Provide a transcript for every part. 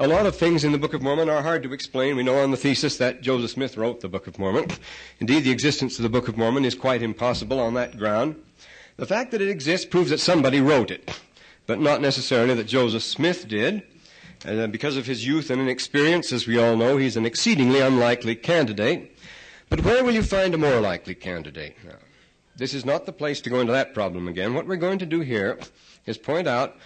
A lot of things in the Book of Mormon are hard to explain. We know on the thesis that Joseph Smith wrote the Book of Mormon. Indeed, the existence of the Book of Mormon is quite impossible on that ground. The fact that it exists proves that somebody wrote it, but not necessarily that Joseph Smith did. Because of his youth and inexperience, as we all know, he's an exceedingly unlikely candidate. But where will you find a more likely candidate? Now, this is not the place to go into that problem again. What we're going to do here is point out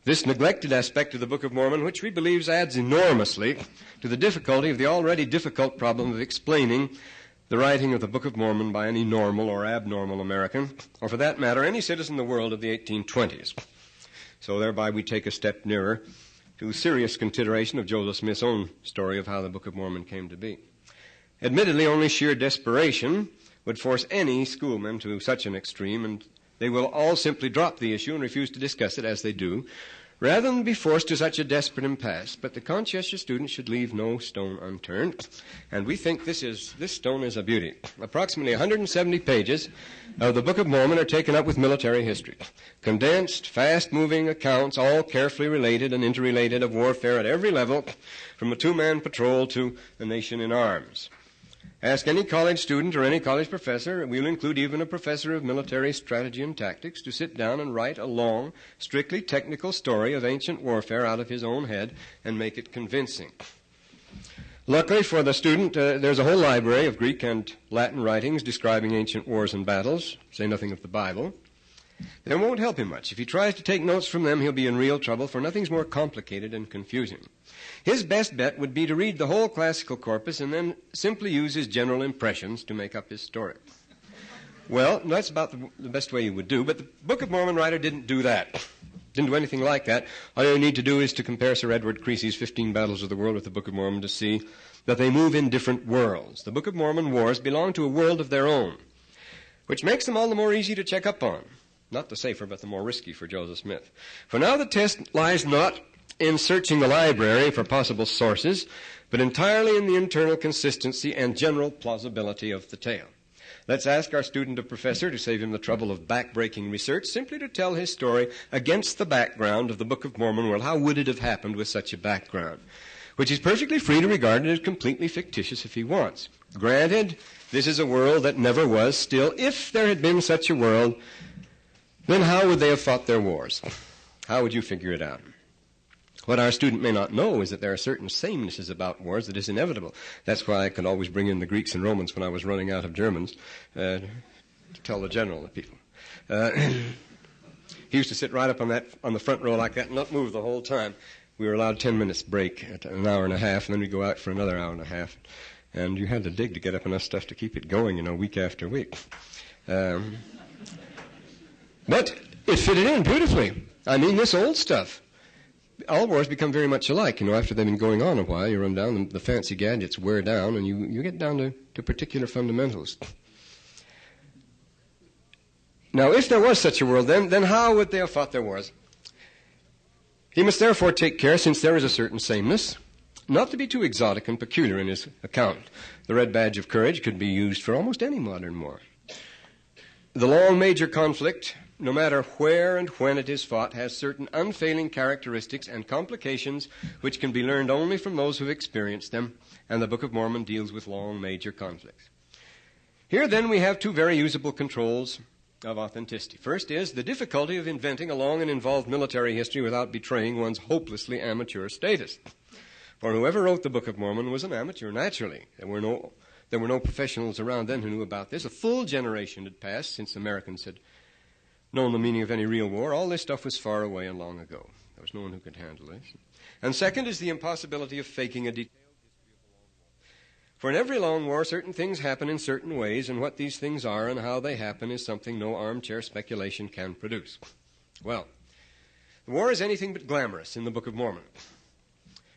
this neglected aspect of the Book of Mormon, which we believe adds enormously to the difficulty of the already difficult problem of explaining the writing of the Book of Mormon by any normal or abnormal American, or for that matter, any citizen in the world of the 1820s. So thereby we take a step nearer to serious consideration of Joseph Smith's own story of how the Book of Mormon came to be. Admittedly, only sheer desperation would force any schoolman to such an extreme, and they will all simply drop the issue and refuse to discuss it, as they do, rather than be forced to such a desperate impasse. But the conscientious student should leave no stone unturned, and we think this stone is a beauty. Approximately 170 pages of the Book of Mormon are taken up with military history. Condensed, fast-moving accounts, all carefully related and interrelated, of warfare at every level, from a two-man patrol to the nation in arms. Ask any college student or any college professor, we'll include even a professor of military strategy and tactics, to sit down and write a long, strictly technical story of ancient warfare out of his own head and make it convincing. Luckily for the student, there's a whole library of Greek and Latin writings describing ancient wars and battles, say nothing of the Bible. They won't help him much. If he tries to take notes from them, he'll be in real trouble, for nothing's more complicated and confusing. His best bet would be to read the whole classical corpus and then simply use his general impressions to make up his story. Well, that's about the best way you would do, but the Book of Mormon writer didn't do that. Didn't do anything like that. All you need to do is to compare Sir Edward Creasy's 15 Battles of the World with the Book of Mormon to see that they move in different worlds. The Book of Mormon wars belong to a world of their own, which makes them all the more easy to check up on. Not the safer, but the more risky for Joseph Smith. For now, the test lies not in searching the library for possible sources, but entirely in the internal consistency and general plausibility of the tale. Let's ask our student or professor, to save him the trouble of back-breaking research, simply to tell his story against the background of the Book of Mormon. Well, how would it have happened with such a background? Which he's perfectly free to regard it as completely fictitious if he wants. Granted, this is a world that never was. Still, if there had been such a world, then how would they have fought their wars? How would you figure it out? What our student may not know is that there are certain samenesses about wars that is inevitable. That's why I could always bring in the Greeks and Romans when I was running out of Germans to tell the general, the people. He used to sit right up on the front row like that and not move the whole time. We were allowed 10 minutes break at an hour and a half, and then we'd go out for another hour and a half. And you had to dig to get up enough stuff to keep it going, week after week. But it fitted in beautifully. I mean, this old stuff. All wars become very much alike. After they've been going on a while, you run down, the fancy gadgets wear down, and you get down to particular fundamentals. Now, if there was such a world, then how would they have fought their wars? He must therefore take care, since there is a certain sameness, not to be too exotic and peculiar in his account. The red badge of courage could be used for almost any modern war. The long major conflict, no matter where and when it is fought, has certain unfailing characteristics and complications which can be learned only from those who have experienced them, and the Book of Mormon deals with long major conflicts. Here, then, we have two very usable controls of authenticity. First is the difficulty of inventing a long and involved military history without betraying one's hopelessly amateur status. For whoever wrote the Book of Mormon was an amateur, naturally. There were no professionals around then who knew about this. A full generation had passed since Americans had known the meaning of any real war. All this stuff was far away and long ago. There was no one who could handle this. And second is the impossibility of faking a detailed history of a long war. For in every long war, certain things happen in certain ways, and what these things are and how they happen is something no armchair speculation can produce. Well, the war is anything but glamorous in the Book of Mormon.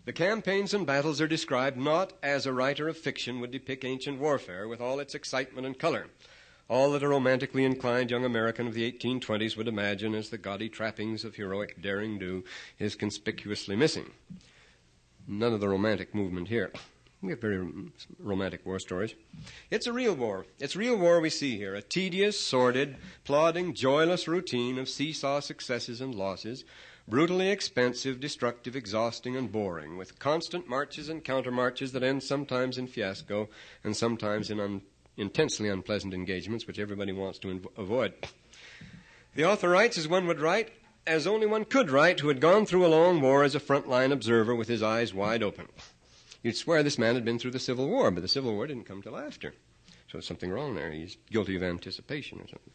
The campaigns and battles are described not as a writer of fiction would depict ancient warfare with all its excitement and color, all that a romantically inclined young American of the 1820s would imagine as the gaudy trappings of heroic daring-do is conspicuously missing. None of the romantic movement here. We have very romantic war stories. It's a real war. It's real war we see here, a tedious, sordid, plodding, joyless routine of seesaw successes and losses, brutally expensive, destructive, exhausting, and boring, with constant marches and countermarches that end sometimes in fiasco and sometimes in intensely unpleasant engagements which everybody wants to avoid. The author writes as one would write, as only one could write who had gone through a long war as a front-line observer with his eyes wide open. You'd swear this man had been through the Civil War, but the Civil War didn't come till after. So there's something wrong there. He's guilty of anticipation or something.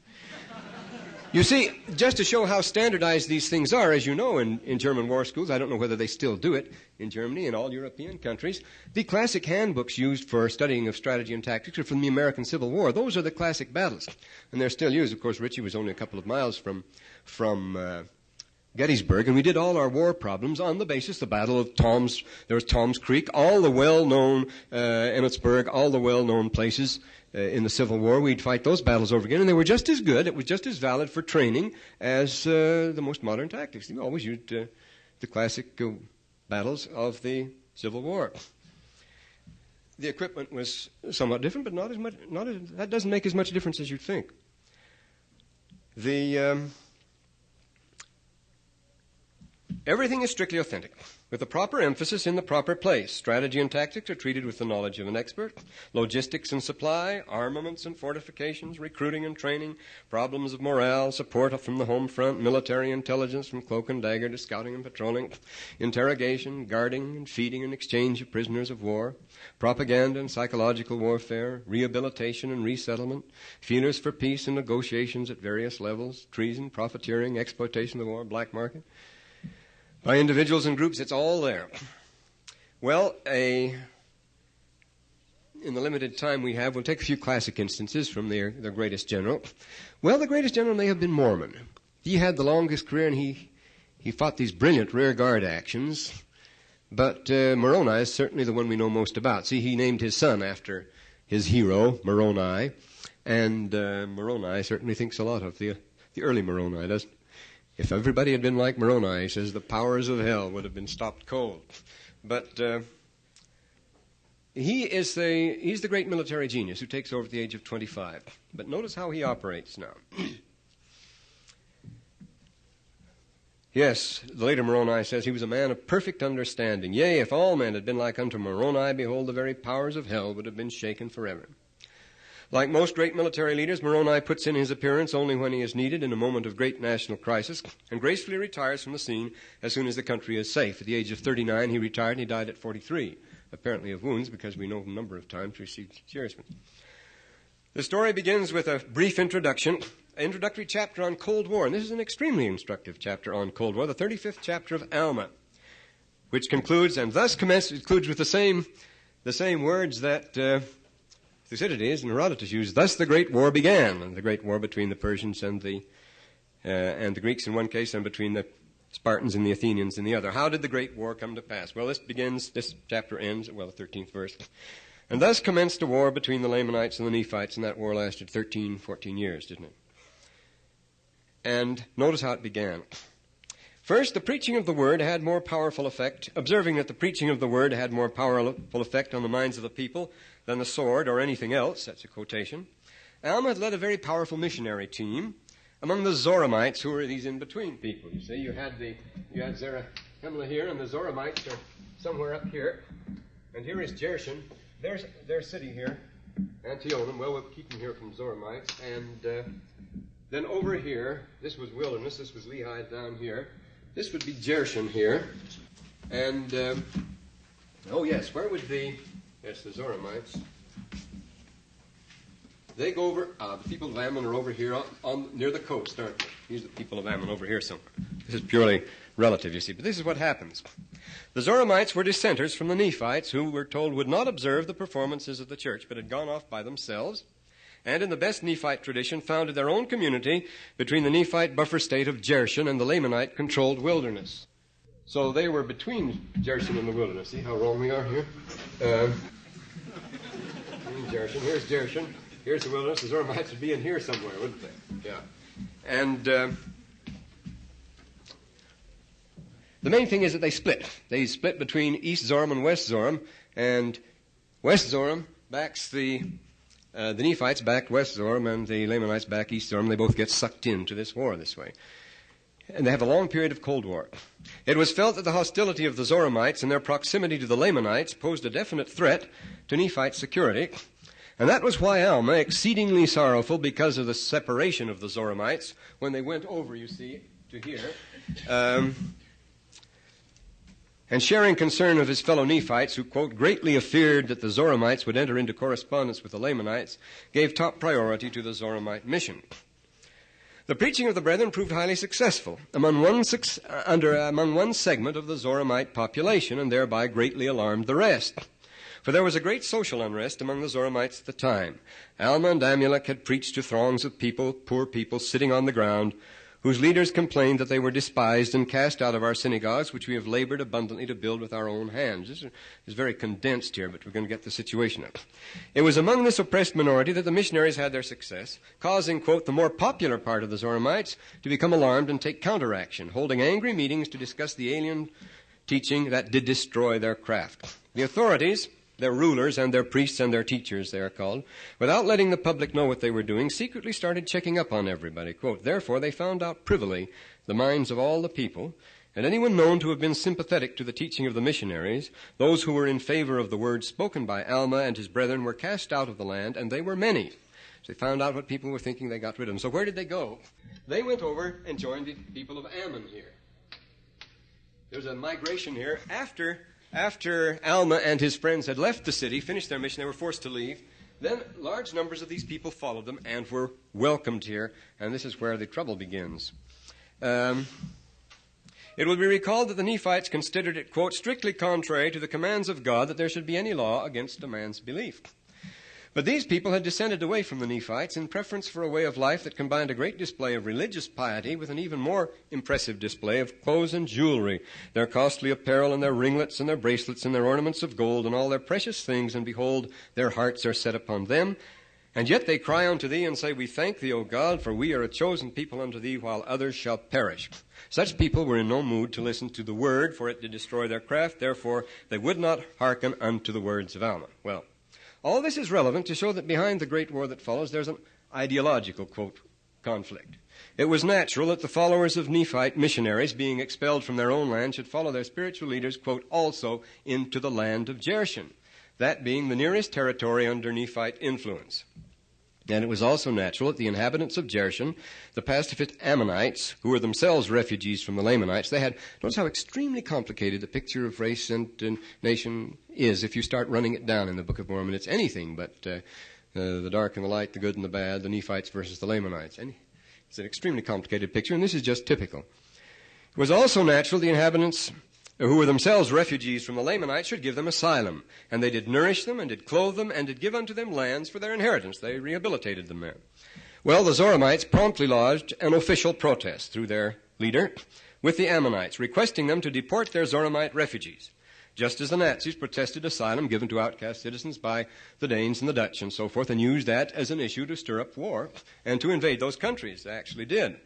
You see, just to show how standardized these things are, as you know, in German war schools, I don't know whether they still do it in Germany and all European countries, the classic handbooks used for studying of strategy and tactics are from the American Civil War. Those are the classic battles, and they're still used. Of course, Ritchie was only a couple of miles from Gettysburg, and we did all our war problems on the basis, the Battle of there was Tom's Creek, all the well-known, Emmetsburg, all the well-known places in the Civil War. We'd fight those battles over again, and they were just as good, it was just as valid for training as the most modern tactics. We always used the classic battles of the Civil War. The equipment was somewhat different, but not as much, that doesn't make as much difference as you'd think. Everything is strictly authentic, with the proper emphasis in the proper place. Strategy and tactics are treated with the knowledge of an expert. Logistics and supply, armaments and fortifications, recruiting and training, problems of morale, support from the home front, military intelligence from cloak and dagger to scouting and patrolling, interrogation, guarding and feeding and exchange of prisoners of war, propaganda and psychological warfare, rehabilitation and resettlement, feelers for peace and negotiations at various levels, treason, profiteering, exploitation of the war, black market. By individuals and groups, it's all there. Well, in the limited time we have, we'll take a few classic instances from their greatest general. Well, the greatest general may have been Mormon. He had the longest career, and he fought these brilliant rear guard actions. But Moroni is certainly the one we know most about. See, he named his son after his hero, Moroni, and Moroni certainly thinks a lot of the early Moroni, doesn't he? If everybody had been like Moroni, he says, the powers of hell would have been stopped cold. But he's the great military genius who takes over at the age of 25. But notice how he operates now. Yes, the later Moroni says he was a man of perfect understanding. Yea, if all men had been like unto Moroni, behold, the very powers of hell would have been shaken forever. Like most great military leaders, Moroni puts in his appearance only when he is needed in a moment of great national crisis and gracefully retires from the scene as soon as the country is safe. At the age of 39, he retired and he died at 43, apparently of wounds because we know a number of times he received serious ones. The story begins with a brief introductory chapter on Cold War, and this is an extremely instructive chapter on Cold War, the 35th chapter of Alma, which concludes with the same words that Thucydides and Herodotus used. Thus the Great War began, and the Great War between the Persians and the Greeks in one case, and between the Spartans and the Athenians in the other. How did the Great War come to pass? Well, this chapter ends at, the 13th verse. And thus commenced a war between the Lamanites and the Nephites, and that war lasted 14 years, didn't it? And notice how it began. First, the preaching of the word had more powerful effect. Observing that the preaching of the word had more powerful effect on the minds of the people than the sword or anything else, that's a quotation, Alma had led a very powerful missionary team among the Zoramites, who were these in-between people. You see, you had Zarahemla here, and the Zoramites are somewhere up here. And here is Jershon. Their city here, Antionum. Well, we'll keep them here from Zoramites. And then over here, this was wilderness. This was Lehi down here. This would be Jershon here. And, where would the Zoramites. They go over, the people of Ammon are over here near the coast, aren't they? Here's the people of Ammon over here somewhere. This is purely relative, you see, but this is what happens. The Zoramites were dissenters from the Nephites, who we're told would not observe the performances of the church, but had gone off by themselves, and in the best Nephite tradition founded their own community between the Nephite buffer state of Jershon and the Lamanite-controlled wilderness. So they were between Jershon and the wilderness. See how wrong we are here? Jershon. Here's Jershon. Here's the wilderness. The Zoramites would be in here somewhere, wouldn't they? Yeah. And the main thing is that they split. They split between East Zoram and West Zoram, and West Zoram backs the Nephites back West Zoram, and the Lamanites back East Zoram. They both get sucked into this war this way. And they have a long period of Cold War. It was felt that the hostility of the Zoramites and their proximity to the Lamanites posed a definite threat to Nephite security. And that was why Alma, exceedingly sorrowful because of the separation of the Zoramites, when they went over, you see, to here, and sharing concern of his fellow Nephites, who, quote, greatly afeared that the Zoramites would enter into correspondence with the Lamanites, gave top priority to the Zoramite mission. The preaching of the brethren proved highly successful among one segment of the Zoramite population, and thereby greatly alarmed the rest. For there was a great social unrest among the Zoramites at the time. Alma and Amulek had preached to throngs of people, poor people, sitting on the ground, whose leaders complained that they were despised and cast out of our synagogues, which we have labored abundantly to build with our own hands. This is very condensed here, but we're going to get the situation up. It was among this oppressed minority that the missionaries had their success, causing, quote, the more popular part of the Zoramites to become alarmed and take counteraction, holding angry meetings to discuss the alien teaching that did destroy their craft. The authorities, their rulers and their priests and their teachers, they are called, without letting the public know what they were doing, secretly started checking up on everybody. Quote, therefore, they found out privily the minds of all the people, and anyone known to have been sympathetic to the teaching of the missionaries, those who were in favor of the words spoken by Alma and his brethren were cast out of the land, and they were many. So they found out what people were thinking, they got rid of them. So where did they go? They went over and joined the people of Ammon here. There's a migration here. After Alma and his friends had left the city, finished their mission, they were forced to leave. Then large numbers of these people followed them and were welcomed here, and this is where the trouble begins. It will be recalled that the Nephites considered it, quote, strictly contrary to the commands of God that there should be any law against a man's belief. But these people had descended away from the Nephites in preference for a way of life that combined a great display of religious piety with an even more impressive display of clothes and jewelry, their costly apparel and their ringlets and their bracelets and their ornaments of gold and all their precious things, and behold, their hearts are set upon them. And yet they cry unto thee and say, we thank thee, O God, for we are a chosen people unto thee, while others shall perish. Such people were in no mood to listen to the word, for it did destroy their craft. Therefore they would not hearken unto the words of Alma. Well, all this is relevant to show that behind the great war that follows, there's an ideological, quote, conflict. It was natural that the followers of Nephite missionaries, being expelled from their own land, should follow their spiritual leaders, quote, also into the land of Jershon, that being the nearest territory under Nephite influence. And it was also natural that the inhabitants of Jershon, the pacific Ammonites, who were themselves refugees from the Lamanites, they had, notice how extremely complicated the picture of race and nation is if you start running it down in the Book of Mormon. It's anything but the dark and the light, the good and the bad, the Nephites versus the Lamanites. It's an extremely complicated picture, and this is just typical. It was also natural the inhabitants who were themselves refugees from the Lamanites should give them asylum. And they did nourish them, and did clothe them, and did give unto them lands for their inheritance. They rehabilitated them there. Well, the Zoramites promptly lodged an official protest through their leader with the Ammonites, requesting them to deport their Zoramite refugees, just as the Nazis protested asylum given to outcast citizens by the Danes and the Dutch and so forth, and used that as an issue to stir up war and to invade those countries. They actually did.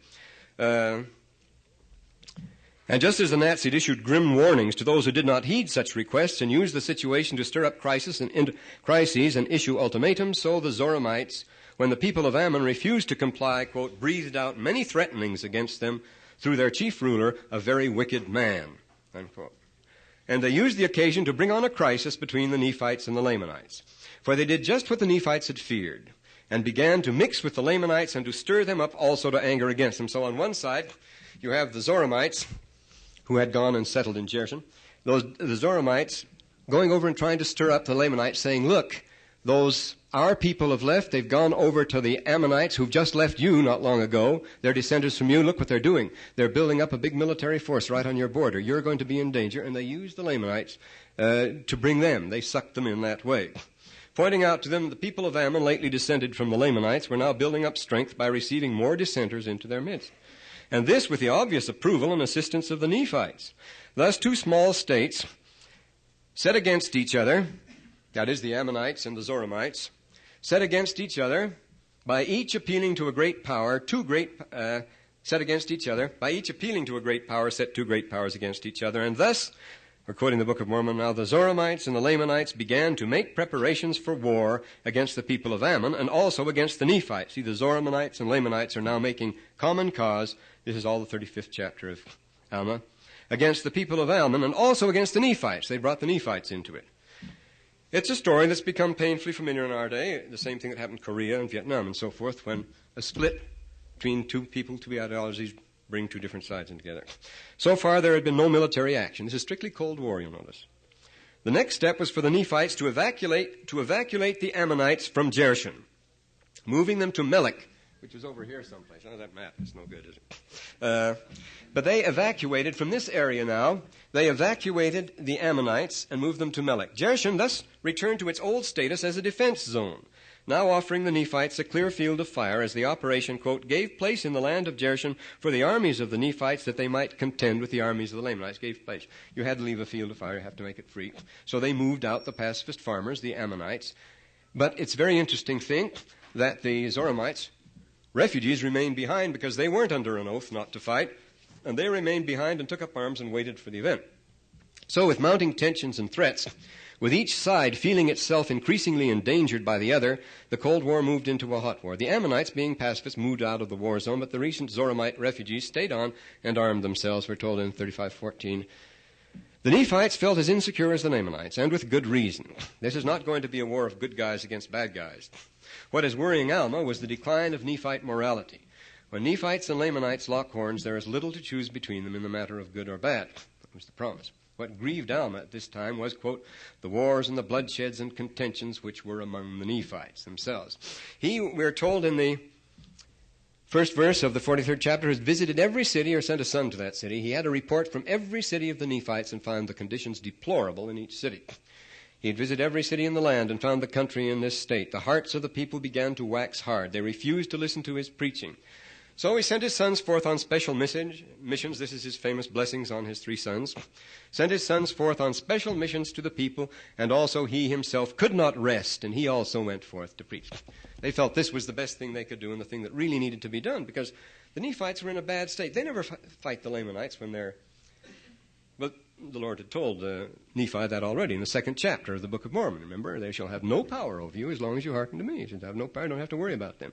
And just as the Nazis issued grim warnings to those who did not heed such requests and used the situation to stir up crises and issue ultimatums, so the Zoramites, when the people of Ammon refused to comply, quote, breathed out many threatenings against them through their chief ruler, a very wicked man, unquote. And they used the occasion to bring on a crisis between the Nephites and the Lamanites. For they did just what the Nephites had feared, and began to mix with the Lamanites and to stir them up also to anger against them. So on one side, you have the Zoramites, who had gone and settled in Jershon, the Zoramites going over and trying to stir up the Lamanites, saying, look, our people have left. They've gone over to the Ammonites who've just left you not long ago. They're descendants from you. Look what they're doing. They're building up a big military force right on your border. You're going to be in danger. And they used the Lamanites to bring them. They sucked them in that way. Pointing out to them the people of Ammon, lately descended from the Lamanites, were now building up strength by receiving more dissenters into their midst. And this with the obvious approval and assistance of the Nephites. Thus, two small states set against each other, that is, the Ammonites and the Zoramites, set against each other by each appealing to a great power, set against each other, by each appealing to a great power, set two great powers against each other. And thus, We're quoting the Book of Mormon. Now the Zoramites and the Lamanites began to make preparations for war against the people of Ammon and also against the Nephites. See, the Zoramites and Lamanites are now making common cause. This is all the 35th chapter of Alma. Against the people of Ammon and also against the Nephites. They brought the Nephites into it. It's a story that's become painfully familiar in our day. The same thing that happened in Korea and Vietnam and so forth, when a split between two people, two ideologies, bring two different sides in together. So far, there had been no military action. This is strictly Cold War, you'll notice. The next step was for the Nephites to evacuate the Ammonites from Jershon, moving them to Melech, which is over here someplace. Oh, that map is no good, is it? But they evacuated from this area now. They evacuated the Ammonites and moved them to Melech. Jershon thus returned to its old status as a defense zone, now offering the Nephites a clear field of fire as the operation, quote, gave place in the land of Jershon for the armies of the Nephites that they might contend with the armies of the Lamanites. Gave place. You had to leave a field of fire. You have to make it free. So they moved out the pacifist farmers, the Ammonites. But it's a very interesting thing that the Zoramites, refugees, remained behind because they weren't under an oath not to fight, and they remained behind and took up arms and waited for the event. So with mounting tensions and threats, with each side feeling itself increasingly endangered by the other, the Cold War moved into a hot war. The Ammonites, being pacifists, moved out of the war zone, but the recent Zoramite refugees stayed on and armed themselves, we're told in 35:14. The Nephites felt as insecure as the Lamanites, and with good reason. This is not going to be a war of good guys against bad guys. What is worrying Alma was the decline of Nephite morality. When Nephites and Lamanites lock horns, there is little to choose between them in the matter of good or bad. That was the promise. What grieved Alma at this time was, quote, the wars and the bloodsheds and contentions which were among the Nephites themselves. He, we're told in the first verse of the 43rd chapter, has visited every city or sent a son to that city. He had a report from every city of the Nephites and found the conditions deplorable in each city. He had visited every city in the land and found the country in this state. The hearts of the people began to wax hard. They refused to listen to his preaching. So he sent his sons forth on special missions. This is his famous blessings on his three sons. Sent his sons forth on special missions to the people, and also he himself could not rest, and he also went forth to preach. They felt this was the best thing they could do and the thing that really needed to be done, because the Nephites were in a bad state. They never fight the Lamanites when they're... But the Lord had told Nephi that already in the 2nd chapter of the Book of Mormon. Remember, they shall have no power over you as long as you hearken to me. You should have no power, don't have to worry about them.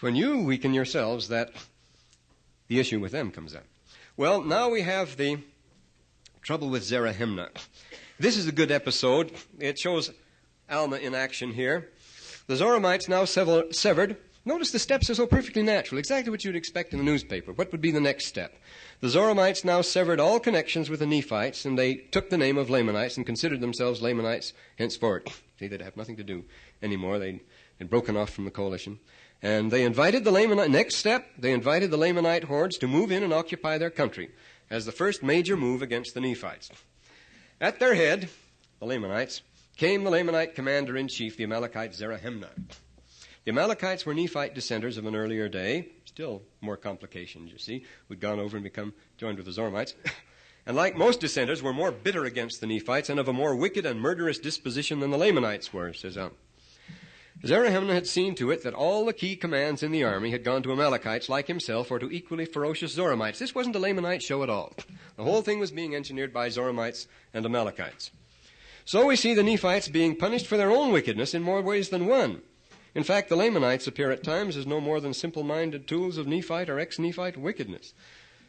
When you weaken yourselves, that the issue with them comes up. Well, now we have the trouble with Zarahemnah. This is a good episode. It shows Alma in action here. The Zoramites now severed. Notice the steps are so perfectly natural, exactly what you'd expect in the newspaper. What would be the next step? The Zoramites now severed all connections with the Nephites, and they took the name of Lamanites and considered themselves Lamanites henceforth. See, they'd have nothing to do anymore. They'd broken off from the coalition. And they invited the Lamanite, next step, they invited the Lamanite hordes to move in and occupy their country as the first major move against the Nephites. At their head, the Lamanites, came the Lamanite commander-in-chief, the Amalekite Zarahemnah. The Amalekites were Nephite dissenters of an earlier day, still more complications, you see, who'd gone over and become joined with the Zoramites. And like most dissenters, were more bitter against the Nephites and of a more wicked and murderous disposition than the Lamanites were, says Zarahemnah had seen to it that all the key commands in the army had gone to Amalekites like himself or to equally ferocious Zoramites. This wasn't a Lamanite show at all. The whole thing was being engineered by Zoramites and Amalekites. So we see the Nephites being punished for their own wickedness in more ways than one. In fact, the Lamanites appear at times as no more than simple-minded tools of Nephite or ex-Nephite wickedness.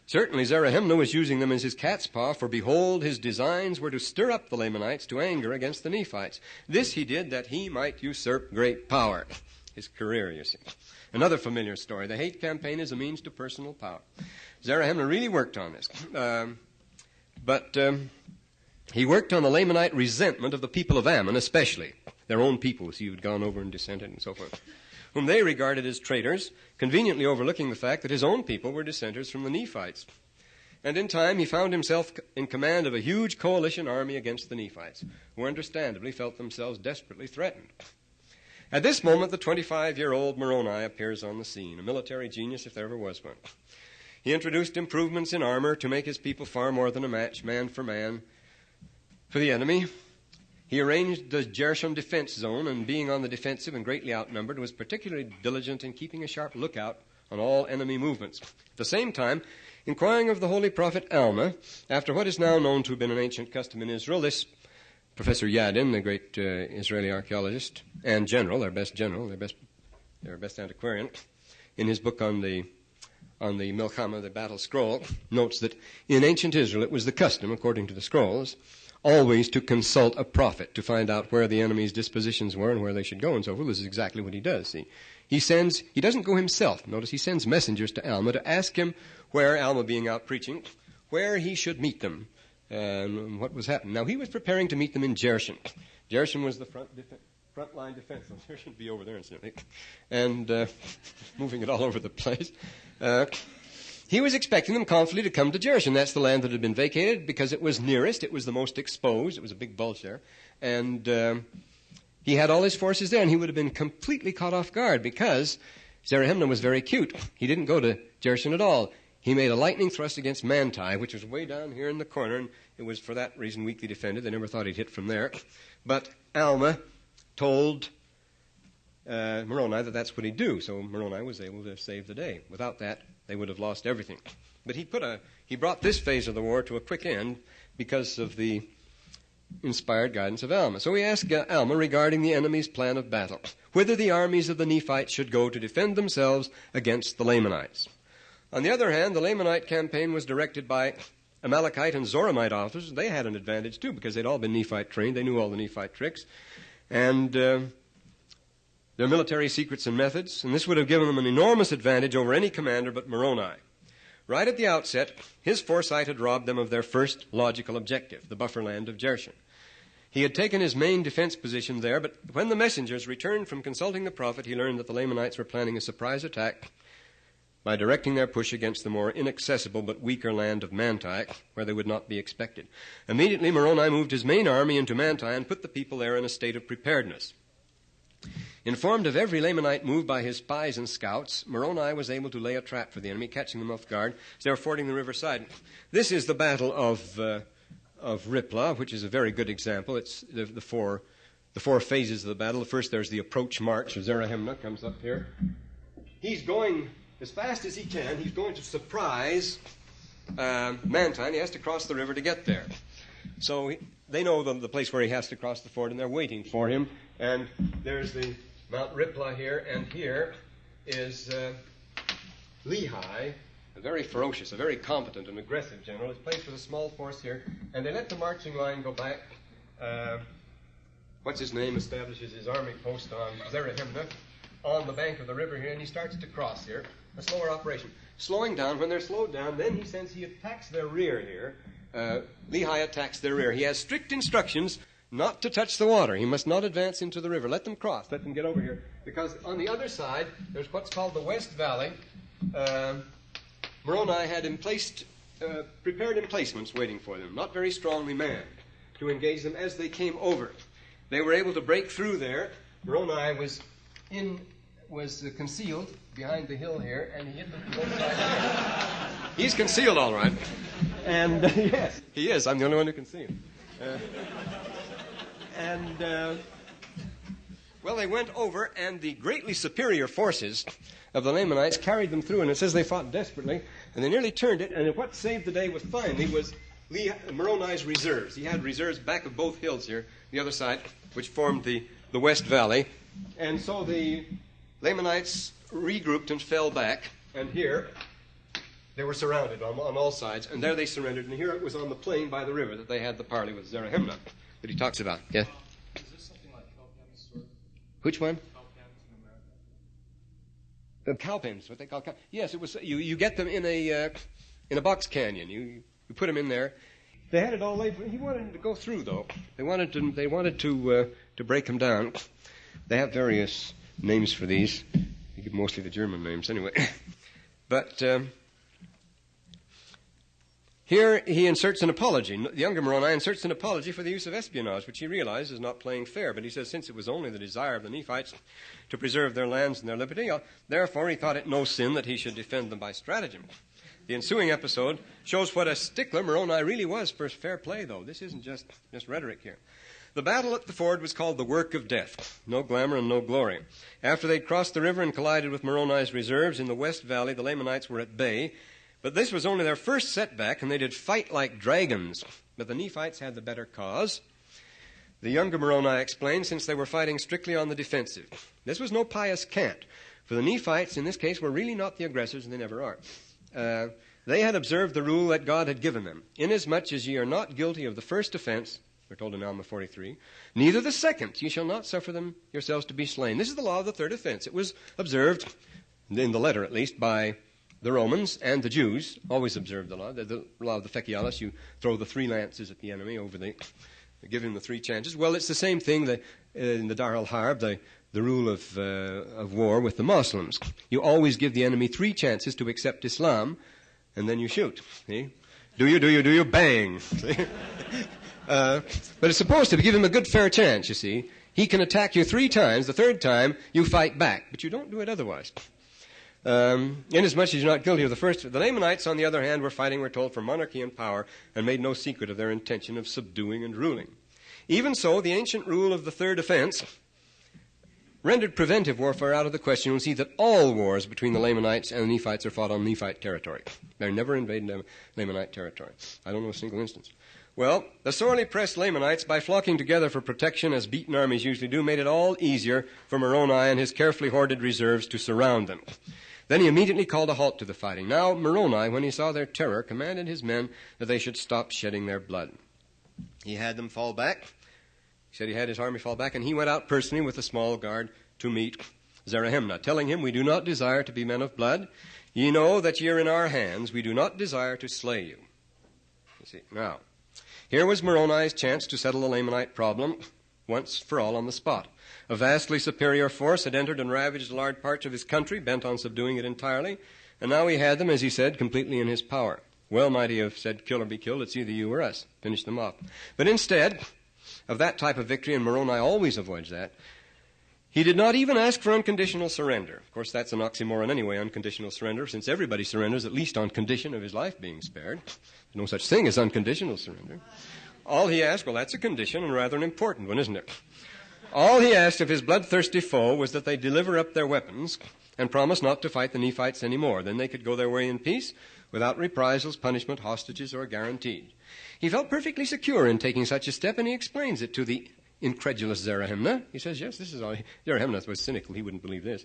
Certainly Zarahemnah was using them as his cat's paw, for behold, his designs were to stir up the Lamanites to anger against the Nephites. This he did that he might usurp great power. His career, you see. Another familiar story. The hate campaign is a means to personal power. Zarahemnah really worked on this. But he worked on the Lamanite resentment of the people of Ammon, especially their own people, who had gone over and dissented and so forth, whom they regarded as traitors, conveniently overlooking the fact that his own people were dissenters from the Nephites. And in time, he found himself in command of a huge coalition army against the Nephites, who understandably felt themselves desperately threatened. At this moment, the 25-year-old Moroni appears on the scene, a military genius if there ever was one. He introduced improvements in armor to make his people far more than a match, man for man, for the enemy. He arranged the Jershon defense zone, and being on the defensive and greatly outnumbered, was particularly diligent in keeping a sharp lookout on all enemy movements. At the same time, Inquiring of the holy prophet Alma, after what is now known to have been an ancient custom in Israel, this Professor Yadin, the great Israeli archaeologist and their best antiquarian, in his book on the Milchama, the battle scroll, notes that in ancient Israel it was the custom, according to the scrolls, always to consult a prophet to find out where the enemy's dispositions were and where they should go and so forth. This is exactly what he does. See, he doesn't go himself. Notice he sends messengers to Alma to ask him where, Alma being out preaching, where he should meet them and what was happening. Now, he was preparing to meet them in Jershon. Jershon was the front line defense. So there should be over there, incidentally. And moving it all over the place. He was expecting them confidently to come to Jershon. That's the land that had been vacated because it was nearest. It was the most exposed. It was a big bulge there. And he had all his forces there, and he would have been completely caught off guard because Zarahemnah was very cute. He didn't go to Jershon at all. He made a lightning thrust against Manti, which was way down here in the corner, and it was for that reason weakly defended. They never thought he'd hit from there. But Alma told Moroni that that's what he'd do, so Moroni was able to save the day. Without that, they would have lost everything. But he brought this phase of the war to a quick end because of the inspired guidance of Alma. So he asked Alma regarding the enemy's plan of battle, whither the armies of the Nephites should go to defend themselves against the Lamanites. On the other hand, the Lamanite campaign was directed by Amalickiah and Zoramite officers. They had an advantage, too, because they'd all been Nephite trained. They knew all the Nephite tricks and their military secrets and methods, and this would have given them an enormous advantage over any commander but Moroni. Right at the outset, his foresight had robbed them of their first logical objective, the buffer land of Jershon. He had taken his main defense position there, but when the messengers returned from consulting the prophet, he learned that the Lamanites were planning a surprise attack by directing their push against the more inaccessible but weaker land of Manti, where they would not be expected. Immediately, Moroni moved his main army into Manti and put the people there in a state of preparedness. Informed of every Lamanite move by his spies and scouts, Moroni was able to lay a trap for the enemy, catching them off guard as they were fording the riverside. This is the battle of Riplah, which is a very good example. It's the four phases of the battle. First, there's the approach march. Zarahemnah comes up here. He's going as fast as he can. He's going to surprise Manti, and he has to cross the river to get there. So they know the place where he has to cross the ford, and they're waiting for him. And there's the Mount Riplah here, and here is Lehi, a very ferocious, a very competent and aggressive general. He's placed with a small force here, and they let the marching line go back. What's his name establishes his army post on Zarahemnah on the bank of the river here, and he starts to cross here. A slower operation. Slowing down. When they're slowed down, then he attacks their rear here. Lehi attacks their rear. He has strict instructions not to touch the water. He must not advance into the river. Let them cross. Let them get over here. Because on the other side, there's what's called the West Valley. Moroni had prepared emplacements waiting for them, not very strongly manned, to engage them as they came over. They were able to break through there. Moroni was concealed behind the hill here, and he hit them from both sides. He's concealed, all right. And yes, he is. I'm the only one who can see him. Well, they went over, and the greatly superior forces of the Lamanites carried them through, and it says they fought desperately, and they nearly turned it, and what saved the day was Moroni's reserves. He had reserves back of both hills here, the other side, which formed the West Valley, and so the Lamanites regrouped and fell back, and here they were surrounded on all sides, and there they surrendered, and here it was on the plain by the river that they had the parley with Zarahemnah that he talks about. Yeah? Is this something like Cowpens sword? Which one? Cowpens in America. The cowpens, what they call cowpens. Yes, it was. You get them in a box canyon. You put them in there. They had it all laid. He wanted them to go through, though. They wanted to break them down. They have various names for these. Mostly the German names, anyway. But here he inserts an apology. The younger Moroni inserts an apology for the use of espionage, which he realizes is not playing fair. But he says since it was only the desire of the Nephites to preserve their lands and their liberty, therefore he thought it no sin that he should defend them by stratagem. The ensuing episode shows what a stickler Moroni really was for fair play, though. This isn't just rhetoric here. The battle at the ford was called the Work of Death. No glamour and no glory. After they'd crossed the river and collided with Moroni's reserves in the West Valley, the Lamanites were at bay. But this was only their first setback, and they did fight like dragons. But the Nephites had the better cause. The younger Moroni explained, since they were fighting strictly on the defensive. This was no pious cant, for the Nephites in this case were really not the aggressors, and they never are. They had observed the rule that God had given them. Inasmuch as ye are not guilty of the first offense, we're told in Alma 43, neither the second, ye shall not suffer them yourselves to be slain. This is the law of the third offense. It was observed, in the letter at least, by the Romans and the Jews. Always observed the law of the Fekialis. You throw the 3 lances at the enemy give him the 3 chances. Well, it's the same thing in the Dar al-Harb, the rule of war with the Muslims. You always give the enemy 3 chances to accept Islam, and then you shoot. See? Do you, bang. See? But it's supposed to give him a good fair chance, you see. He can attack you 3 times. The 3rd time, you fight back. But you don't do it otherwise. Inasmuch as you're not guilty of the first. The Lamanites, on the other hand, were fighting, we're told, for monarchy and power, and made no secret of their intention of subduing and ruling. Even so, the ancient rule of the third offense rendered preventive warfare out of the question. We'll see that all wars between the Lamanites and the Nephites are fought on Nephite territory. They're never invading Lamanite territory. I don't know a single instance. Well, the sorely pressed Lamanites, by flocking together for protection, as beaten armies usually do, made it all easier for Moroni and his carefully hoarded reserves to surround them. Then he immediately called a halt to the fighting. Now Moroni, when he saw their terror, commanded his men that they should stop shedding their blood. He had them fall back. He said he had his army fall back, and he went out personally with a small guard to meet Zarahemnah, telling him, we do not desire to be men of blood. Ye know that ye are in our hands. We do not desire to slay you. You see, now, here was Moroni's chance to settle the Lamanite problem once for all on the spot. A vastly superior force had entered and ravaged large parts of his country, bent on subduing it entirely, and now he had them, as he said, completely in his power. Well might he have said, kill or be killed, it's either you or us. Finish them off. But instead of that type of victory, and Moroni always avoids that, he did not even ask for unconditional surrender. Of course, that's an oxymoron anyway, unconditional surrender, since everybody surrenders at least on condition of his life being spared. There's no such thing as unconditional surrender. All he asked, well, that's a condition, and rather an important one, isn't it? All he asked of his bloodthirsty foe was that they deliver up their weapons and promise not to fight the Nephites anymore. Then they could go their way in peace without reprisals, punishment, hostages, or guaranteed. He felt perfectly secure in taking such a step, and he explains it to the incredulous Zarahemnah. He says, yes, this is all. Zarahemnah was cynical. He wouldn't believe this.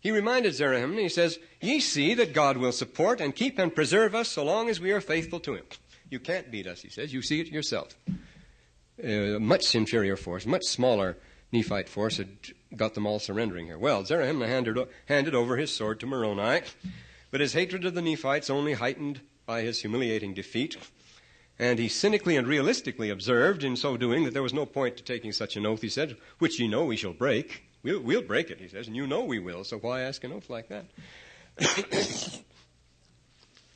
He reminded Zarahemnah, he says, ye see that God will support and keep and preserve us so long as we are faithful to him. You can't beat us, he says. You see it yourself. A much inferior force, much smaller Nephite force had got them all surrendering here. Well, Zarahemnah handed over his sword to Moroni, but his hatred of the Nephites only heightened by his humiliating defeat. And he cynically and realistically observed in so doing that there was no point to taking such an oath, he said, which ye know we shall break. We'll break it, he says, and you know we will, so why ask an oath like that?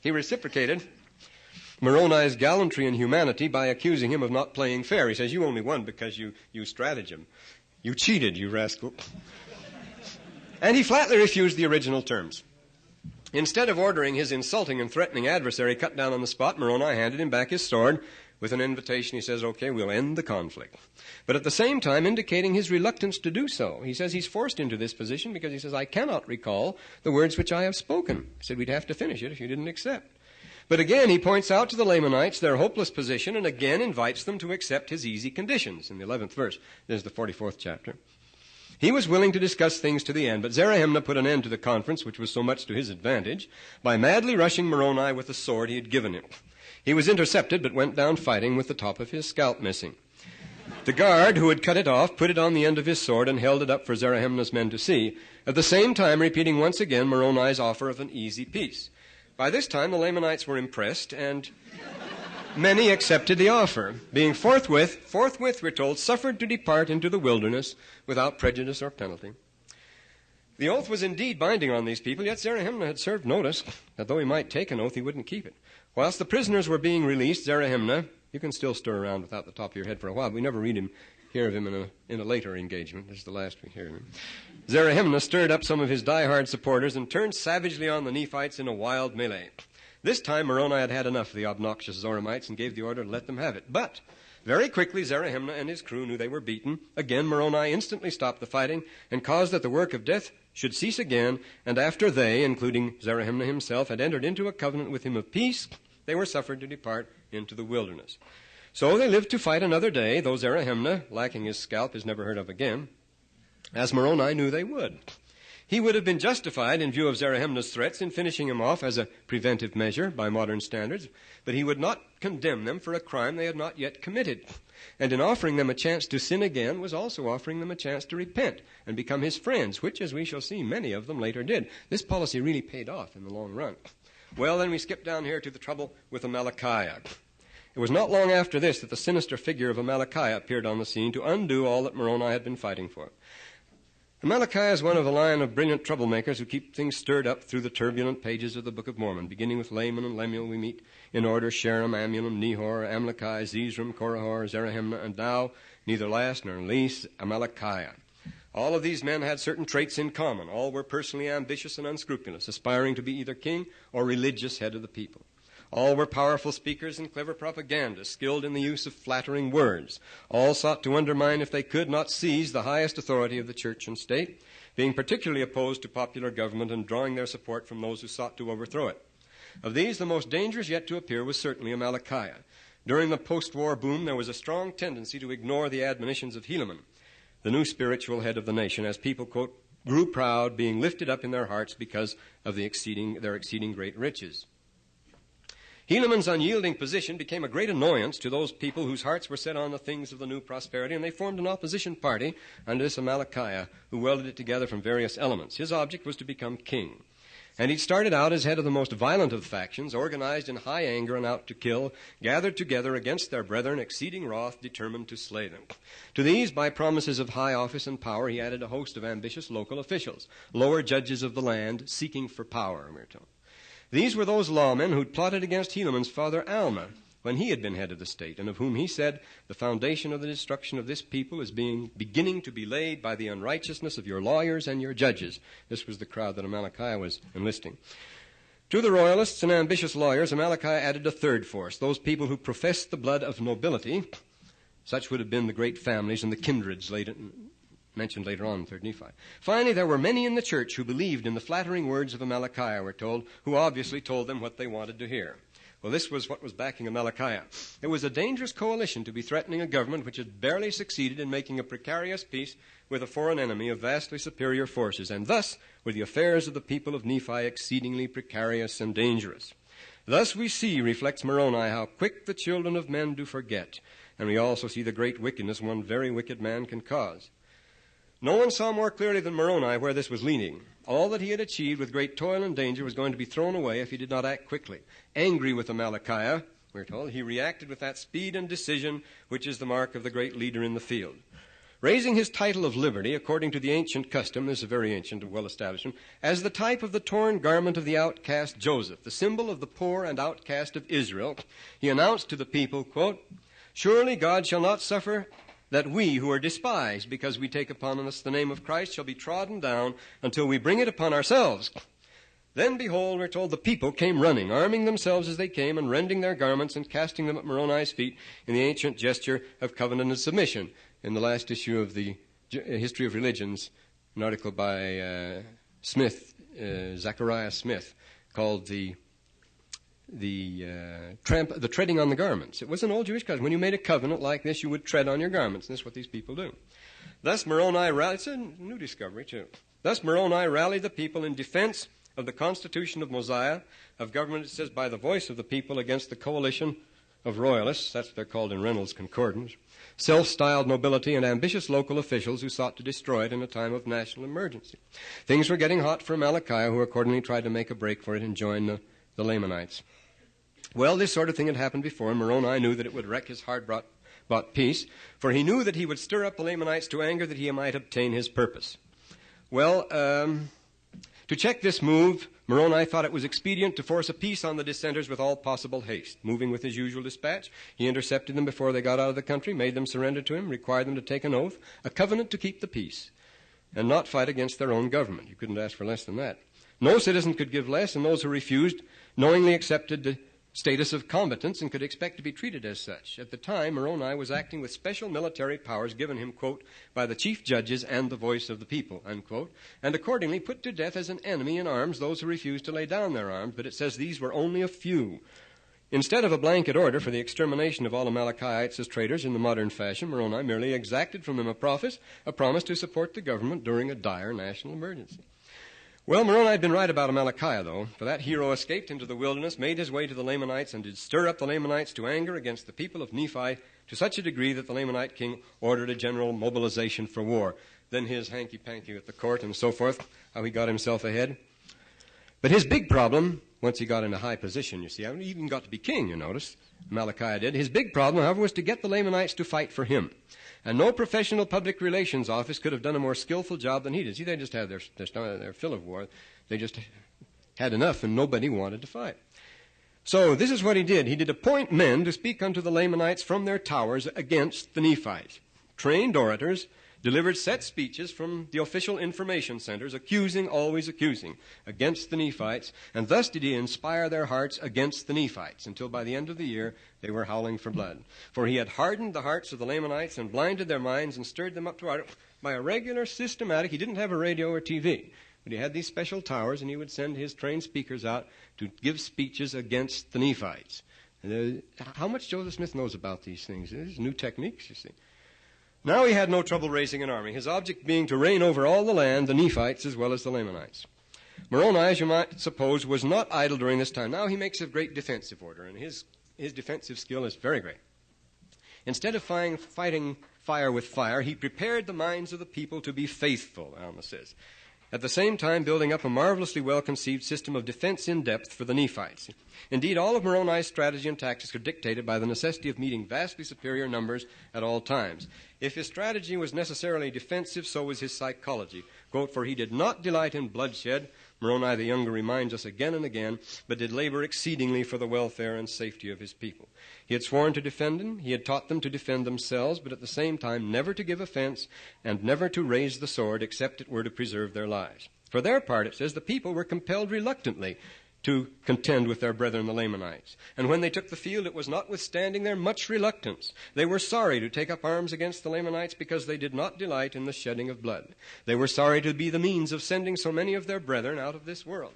He reciprocated Moroni's gallantry and humanity by accusing him of not playing fair. He says, you only won because you stratagem. You cheated, you rascal. And he flatly refused the original terms. Instead of ordering his insulting and threatening adversary cut down on the spot, Moroni handed him back his sword with an invitation. He says, okay, we'll end the conflict. But at the same time indicating his reluctance to do so. He says he's forced into this position because he says, I cannot recall the words which I have spoken. He said, we'd have to finish it if you didn't accept. But again, he points out to the Lamanites their hopeless position and again invites them to accept his easy conditions. In the 11th verse, there's the 44th chapter. He was willing to discuss things to the end, but Zarahemnah put an end to the conference, which was so much to his advantage, by madly rushing Moroni with the sword he had given him. He was intercepted, but went down fighting with the top of his scalp missing. The guard, who had cut it off, put it on the end of his sword and held it up for Zarahemnah's men to see, at the same time repeating once again Moroni's offer of an easy peace. By this time, the Lamanites were impressed, and many accepted the offer, being forthwith, we're told, suffered to depart into the wilderness without prejudice or penalty. The oath was indeed binding on these people, yet Zarahemnah had served notice that though he might take an oath, he wouldn't keep it. Whilst the prisoners were being released, Zarahemnah, you can still stir around without the top of your head for a while, but we never hear of him in a later engagement. This is the last we hear of him. Zarahemnah stirred up some of his diehard supporters and turned savagely on the Nephites in a wild melee. This time Moroni had had enough of the obnoxious Zoramites and gave the order to let them have it. But very quickly Zarahemnah and his crew knew they were beaten. Again Moroni instantly stopped the fighting and caused that the work of death should cease again, and after they, including Zarahemnah himself, had entered into a covenant with him of peace, they were suffered to depart into the wilderness. So they lived to fight another day, though Zarahemnah, lacking his scalp, is never heard of again, as Moroni knew they would. He would have been justified, in view of Zarahemnah's threats, in finishing him off as a preventive measure by modern standards, but he would not condemn them for a crime they had not yet committed. And in offering them a chance to sin again was also offering them a chance to repent and become his friends, which, as we shall see, many of them later did. This policy really paid off in the long run. Well, then we skip down here to the trouble with Amalickiah. It was not long after this that the sinister figure of Amalickiah appeared on the scene to undo all that Moroni had been fighting for. Amalickiah is one of a line of brilliant troublemakers who keep things stirred up through the turbulent pages of the Book of Mormon. Beginning with Laman and Lemuel, we meet in order Sherem, Amulem, Nehor, Amalekai, Zizram, Korahor, Zarahemnah, and now, neither last nor least, Amalickiah. All of these men had certain traits in common. All were personally ambitious and unscrupulous, aspiring to be either king or religious head of the people. All were powerful speakers and clever propagandists, skilled in the use of flattering words. All sought to undermine, if they could not seize, the highest authority of the church and state, being particularly opposed to popular government and drawing their support from those who sought to overthrow it. Of these, the most dangerous yet to appear was certainly Amalickiah. During the post-war boom, there was a strong tendency to ignore the admonitions of Helaman, the new spiritual head of the nation, as people, quote, grew proud, being lifted up in their hearts because of their exceeding great riches. Helaman's unyielding position became a great annoyance to those people whose hearts were set on the things of the new prosperity, and they formed an opposition party under this Amalickiah, who welded it together from various elements. His object was to become king. And he started out as head of the most violent of factions, organized in high anger and out to kill, gathered together against their brethren, exceeding wrath, determined to slay them. To these, by promises of high office and power, he added a host of ambitious local officials, lower judges of the land, seeking for power, we're told. These were those lawmen who'd plotted against Helaman's father Alma when he had been head of the state, and of whom he said, the foundation of the destruction of this people is beginning to be laid by the unrighteousness of your lawyers and your judges. This was the crowd that Amalickiah was enlisting. To the royalists and ambitious lawyers, Amalickiah added a third force, those people who professed the blood of nobility. Such would have been the great families and the kindreds mentioned later on in 3rd Nephi. Finally, there were many in the church who believed in the flattering words of Amalickiah, we're told, who obviously told them what they wanted to hear. Well, this was what was backing Amalickiah. It was a dangerous coalition to be threatening a government which had barely succeeded in making a precarious peace with a foreign enemy of vastly superior forces, and thus were the affairs of the people of Nephi exceedingly precarious and dangerous. Thus we see, reflects Moroni, how quick the children of men do forget, and we also see the great wickedness one very wicked man can cause. No one saw more clearly than Moroni where this was leading. All that he had achieved with great toil and danger was going to be thrown away if he did not act quickly. Angry with Amalickiah, we're told, he reacted with that speed and decision which is the mark of the great leader in the field. Raising his title of liberty, according to the ancient custom, this is a very ancient and well-established one, as the type of the torn garment of the outcast Joseph, the symbol of the poor and outcast of Israel, he announced to the people, quote, surely God shall not suffer that we who are despised because we take upon us the name of Christ shall be trodden down until we bring it upon ourselves. Then, behold, we're told the people came running, arming themselves as they came and rending their garments and casting them at Moroni's feet in the ancient gesture of covenant and submission. In the last issue of the History of Religions, an article by Zachariah Smith, called the treading on the garments. It was an old Jewish custom. When you made a covenant like this, you would tread on your garments, and that's what these people do. Thus Moroni rallied, it's a new discovery too. Thus Moroni rallied the people in defense of the constitution of Mosiah, of government, it says, by the voice of the people against the coalition of royalists, that's what they're called in Reynolds' Concordance, self-styled nobility and ambitious local officials who sought to destroy it in a time of national emergency. Things were getting hot for Amalickiah, who accordingly tried to make a break for it and join the Lamanites. Well, this sort of thing had happened before, and Moroni knew that it would wreck his hard-bought peace, for he knew that he would stir up the Lamanites to anger that he might obtain his purpose. Well, to check this move, Moroni thought it was expedient to force a peace on the dissenters with all possible haste. Moving with his usual dispatch, he intercepted them before they got out of the country, made them surrender to him, required them to take an oath, a covenant to keep the peace, and not fight against their own government. You couldn't ask for less than that. No citizen could give less, and those who refused knowingly accepted to status of combatants and could expect to be treated as such. At the time, Moroni was acting with special military powers given him, quote, by the chief judges and the voice of the people, unquote, and accordingly put to death as an enemy in arms those who refused to lay down their arms, but it says these were only a few. Instead of a blanket order for the extermination of all Amalickiahites as traitors in the modern fashion, Moroni merely exacted from them a promise to support the government during a dire national emergency. Well, Moroni had been right about Amalickiah, though, for that hero escaped into the wilderness, made his way to the Lamanites, and did stir up the Lamanites to anger against the people of Nephi to such a degree that the Lamanite king ordered a general mobilization for war. Then his hanky-panky at the court and so forth, how he got himself ahead. But his big problem, once he got in a high position, you see, he even got to be king, you notice, Amalickiah did. His big problem, however, was to get the Lamanites to fight for him. And no professional public relations office could have done a more skillful job than he did. See, they just had their fill of war. They just had enough, and nobody wanted to fight. So this is what he did. He did appoint men to speak unto the Lamanites from their towers against the Nephites. Trained orators delivered set speeches from the official information centers, always accusing, against the Nephites, and thus did he inspire their hearts against the Nephites, until by the end of the year they were howling for blood. For he had hardened the hearts of the Lamanites and blinded their minds and stirred them up to art by a regular, systematic, he didn't have a radio or TV, but he had these special towers, and he would send his trained speakers out to give speeches against the Nephites. How much Joseph Smith knows about these things? These new techniques, you see. Now he had no trouble raising an army, his object being to reign over all the land, the Nephites as well as the Lamanites. Moroni, as you might suppose, was not idle during this time. Now he makes a great defensive order, and his defensive skill is very great. Instead of fighting fire with fire, he prepared the minds of the people to be faithful, Alma says, at the same time building up a marvelously well-conceived system of defense in depth for the Nephites. Indeed, all of Moroni's strategy and tactics are dictated by the necessity of meeting vastly superior numbers at all times. If his strategy was necessarily defensive, so was his psychology. Quote, for he did not delight in bloodshed, Moroni the younger reminds us again and again, but did labor exceedingly for the welfare and safety of his people. He had sworn to defend them, he had taught them to defend themselves, but at the same time never to give offense and never to raise the sword except it were to preserve their lives. For their part, it says, the people were compelled reluctantly to contend with their brethren the Lamanites. And when they took the field, it was notwithstanding their much reluctance. They were sorry to take up arms against the Lamanites because they did not delight in the shedding of blood. They were sorry to be the means of sending so many of their brethren out of this world.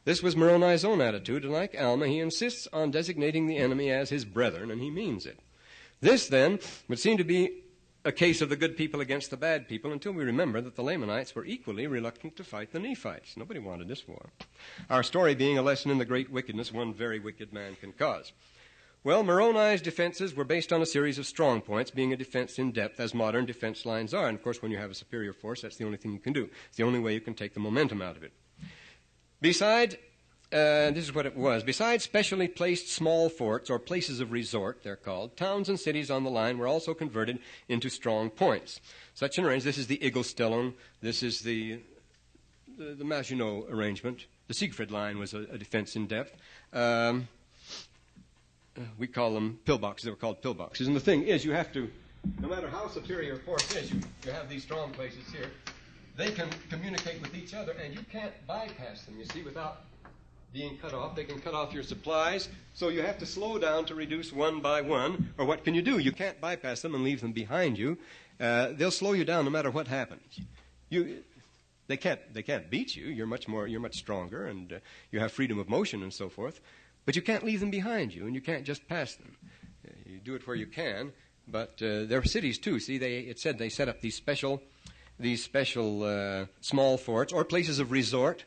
This was Moroni's own attitude, and like Alma, he insists on designating the enemy as his brethren, and he means it. This, then, would seem to be a case of the good people against the bad people until we remember that the Lamanites were equally reluctant to fight the Nephites. Nobody wanted this war. Our story being a lesson in the great wickedness one very wicked man can cause. Well, Moroni's defenses were based on a series of strong points, being a defense in depth, as modern defense lines are. And, of course, when you have a superior force, that's the only thing you can do. It's the only way you can take the momentum out of it. Besides, this is what it was. Besides specially placed small forts, or places of resort, they're called, towns and cities on the line were also converted into strong points. Such an arrangement, this is the Igelstellung, this is the Maginot arrangement. The Siegfried line was a defense in depth. We call them pillboxes. They were called pillboxes. And the thing is, you have to, no matter how superior a force is, you have these strong places here. They can communicate with each other, and you can't bypass them, you see, without being cut off. They can cut off your supplies, so you have to slow down to reduce one by one, or what can you do? You can't bypass them and leave them behind you. They'll slow you down no matter what happens. They can't beat you. You're much stronger, and you have freedom of motion and so forth. But you can't leave them behind you, and you can't just pass them. You do it where you can, but there are cities too. See, it said they set up these special small forts or places of resort,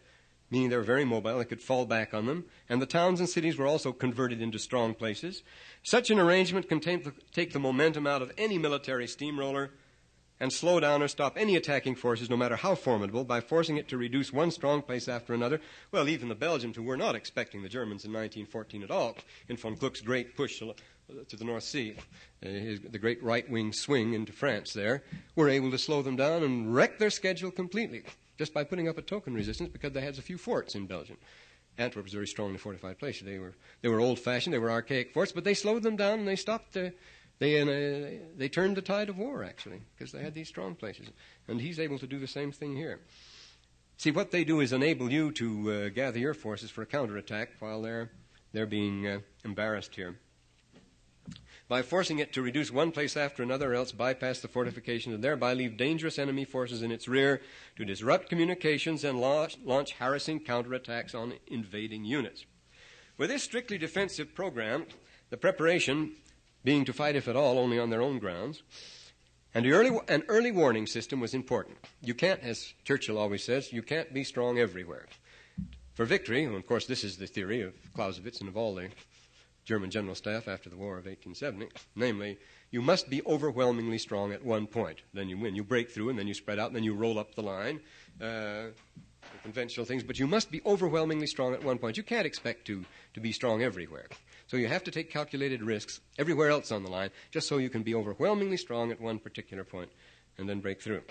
meaning they were very mobile. They could fall back on them. And the towns and cities were also converted into strong places. Such an arrangement can take the momentum out of any military steamroller and slow down or stop any attacking forces, no matter how formidable, by forcing it to reduce one strong place after another. Well, even the Belgians, who were not expecting the Germans in 1914 at all, in von Kluck's great push to the North Sea, the great right-wing swing into France there, were able to slow them down and wreck their schedule completely, just by putting up a token resistance because they had a few forts in Belgium. Antwerp was a very strongly fortified place. They were old-fashioned, they were archaic forts, but they slowed them down and they stopped. They turned the tide of war, actually, because they had these strong places. And he's able to do the same thing here. See, what they do is enable you to gather your forces for a counterattack while they're they're being embarrassed here. By forcing it to reduce one place after another, or else bypass the fortifications, and thereby leave dangerous enemy forces in its rear to disrupt communications and launch harassing counterattacks on invading units. With this strictly defensive program, the preparation being to fight, if at all, only on their own grounds, and an early warning system was important. You can't, as Churchill always says, you can't be strong everywhere. For victory, and of course this is the theory of Clausewitz and of all the German general staff after the War of 1870, namely, you must be overwhelmingly strong at one point. Then you win. You break through, and then you spread out, and then you roll up the line, the conventional things, but you must be overwhelmingly strong at one point. You can't expect to be strong everywhere. So you have to take calculated risks everywhere else on the line, just so you can be overwhelmingly strong at one particular point, and then break through.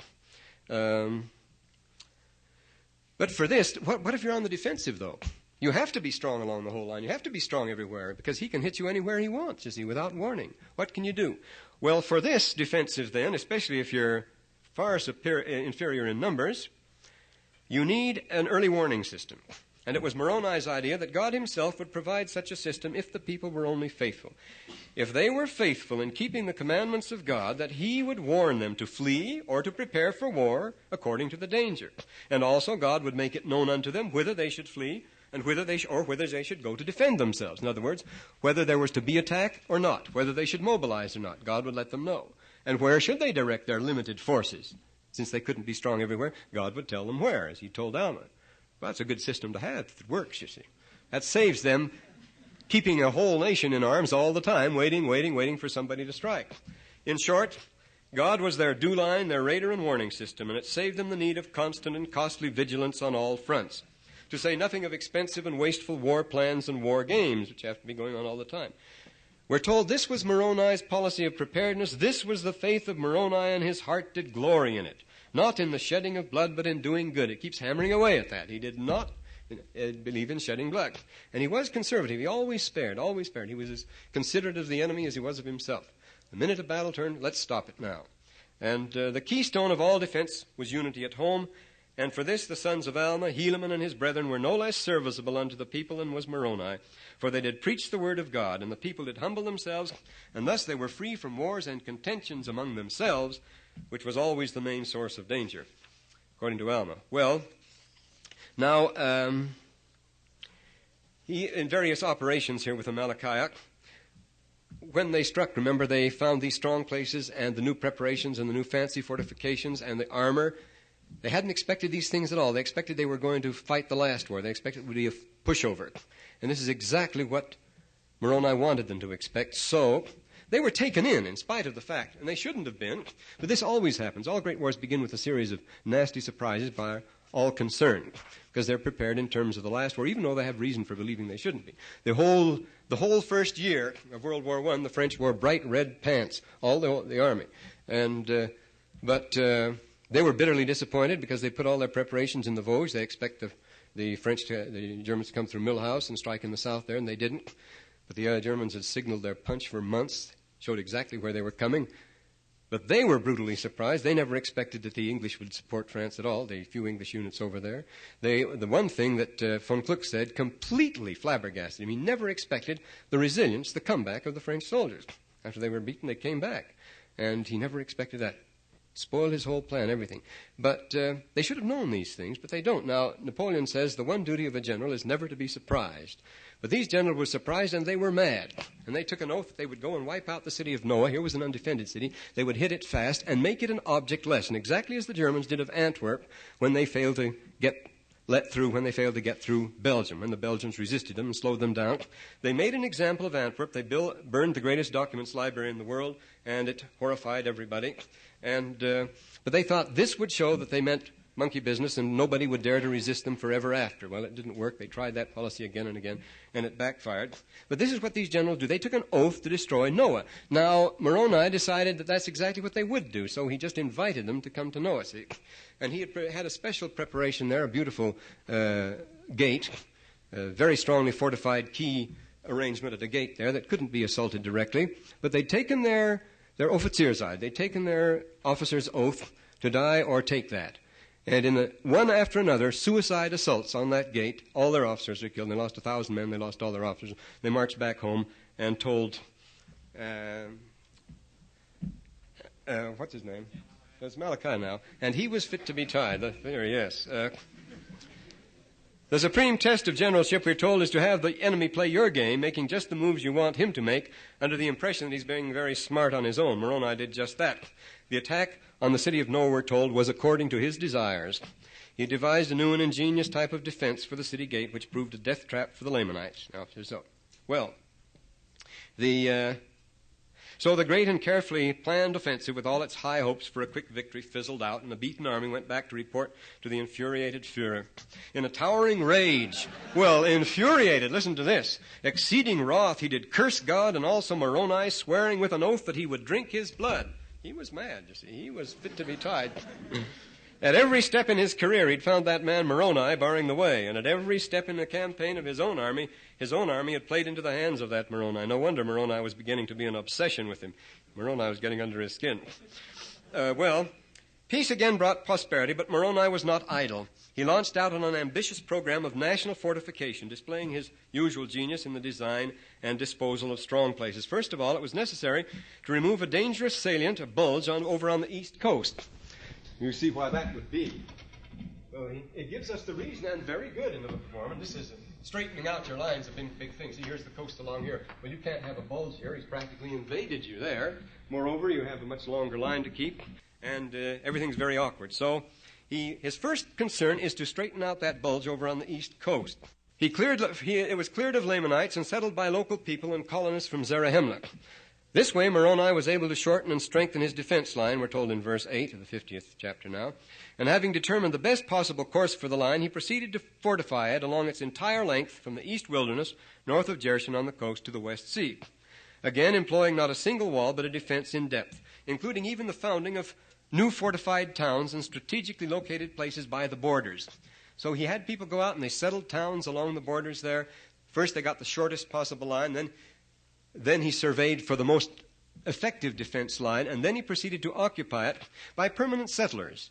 But for this, what if you're on the defensive, though? You have to be strong along the whole line. You have to be strong everywhere, because he can hit you anywhere he wants, you see, without warning. What can you do? Well, for this defensive, then, especially if you're far inferior in numbers, you need an early warning system. And it was Moroni's idea that God himself would provide such a system if the people were only faithful. If they were faithful in keeping the commandments of God, that he would warn them to flee or to prepare for war according to the danger. And also God would make it known unto them whither they should flee and whether they should go to defend themselves. In other words, whether there was to be attack or not, whether they should mobilize or not. God would let them know. And where should they direct their limited forces? Since they couldn't be strong everywhere, God would tell them where, as he told Alma. Well, that's a good system to have if it works, you see. That saves them keeping a whole nation in arms all the time, waiting for somebody to strike. In short, God was their dew line, their radar and warning system, and it saved them the need of constant and costly vigilance on all fronts. To say nothing of expensive and wasteful war plans and war games, which have to be going on all the time. We're told this was Moroni's policy of preparedness. This was the faith of Moroni, and his heart did glory in it. Not in the shedding of blood, but in doing good. It keeps hammering away at that. He did not believe in shedding blood. And he was conservative. He always spared, always spared. He was as considerate of the enemy as he was of himself. The minute a battle turned, let's stop it now. And the keystone of all defense was unity at home. And for this the sons of Alma, Helaman, and his brethren were no less serviceable unto the people than was Moroni. For they did preach the word of God, and the people did humble themselves, and thus they were free from wars and contentions among themselves, which was always the main source of danger, according to Alma. Well, now, in various operations here with Amalickiah, when they struck, remember, they found these strong places and the new preparations and the new fancy fortifications and the armor. They hadn't expected these things at all. They expected they were going to fight the last war. They expected it would be a pushover. And this is exactly what Moroni wanted them to expect. So they were taken in spite of the fact, and they shouldn't have been. But this always happens. All great wars begin with a series of nasty surprises by all concerned, because they're prepared in terms of the last war, even though they have reason for believing they shouldn't be. The whole first year of World War I, the French wore bright red pants, all the army. But they were bitterly disappointed because they put all their preparations in the Vosges. They expect the Germans to come through Milhouse and strike in the south there, and they didn't. But the Germans had signaled their punch for months, showed exactly where they were coming. But they were brutally surprised. They never expected that the English would support France at all, the few English units over there. The one thing that von Kluck said completely flabbergasted him. He never expected the resilience, the comeback of the French soldiers. After they were beaten, they came back. And he never expected that. Spoiled his whole plan, everything. But they should have known these things, but they don't. Now, Napoleon says the one duty of a general is never to be surprised. But these generals were surprised, and they were mad. And they took an oath that they would go and wipe out the city of Noah. Here was an undefended city. They would hit it fast and make it an object lesson, exactly as the Germans did of Antwerp when they failed to get through Belgium, when the Belgians resisted them and slowed them down. They made an example of Antwerp. They burned the greatest documents library in the world, and it horrified everybody. But they thought this would show that they meant monkey business and nobody would dare to resist them forever after. Well, it didn't work. They tried that policy again and again, and it backfired. But this is what these generals do. They took an oath to destroy Noah. Now, Moroni decided that that's exactly what they would do, so he just invited them to come to Noah, see. And he had a special preparation there, a beautiful gate, a very strongly fortified key arrangement at a gate there that couldn't be assaulted directly. But they'd taken their Offizierseid. They'd taken their officer's oath to die or take that. And in one after another, suicide assaults on that gate. All their officers are killed. They lost 1,000 men. They lost all their officers. They marched back home and told, what's his name? It's Amalickiah now. And he was fit to be tied. There, yes. The supreme test of generalship, we're told, is to have the enemy play your game, making just the moves you want him to make, under the impression that he's being very smart on his own. Moroni did just that. The attack on the city of No, we're told, was according to his desires. He devised a new and ingenious type of defense for the city gate, which proved a death trap for the Lamanites. Now, so, well, so the great and carefully planned offensive, with all its high hopes for a quick victory, fizzled out, and the beaten army went back to report to the infuriated Führer. In a towering rage, infuriated, listen to this, exceeding wrath, he did curse God and also Moroni, swearing with an oath that he would drink his blood. He was mad, you see. He was fit to be tied. At every step in his career, he'd found that man Moroni barring the way, and at every step in the campaign of his own army had played into the hands of that Moroni. No wonder Moroni was beginning to be an obsession with him. Moroni was getting under his skin. Peace again brought prosperity, but Moroni was not idle. He launched out on an ambitious program of national fortification, displaying his usual genius in the design and disposal of strong places. First of all, it was necessary to remove a dangerous salient, a bulge, over on the east coast. You see why that would be. Well, it gives us the reason, and very good in the Book of Mormon. This is straightening out your lines, a big thing. See, here's the coast along here. Well, you can't have a bulge here. He's practically invaded you there. Moreover, you have a much longer line to keep, and everything's very awkward. So his first concern is to straighten out that bulge over on the east coast. It was cleared of Lamanites and settled by local people and colonists from Zarahemla. This way, Moroni was able to shorten and strengthen his defense line, we're told in verse 8 of the 50th chapter now. And having determined the best possible course for the line, he proceeded to fortify it along its entire length from the east wilderness, north of Jericho on the coast, to the West Sea. Again, employing not a single wall, but a defense in depth, including even the founding of new fortified towns and strategically located places by the borders. So he had people go out and they settled towns along the borders there. First, they got the shortest possible line, then he surveyed for the most effective defense line, and then he proceeded to occupy it by permanent settlers,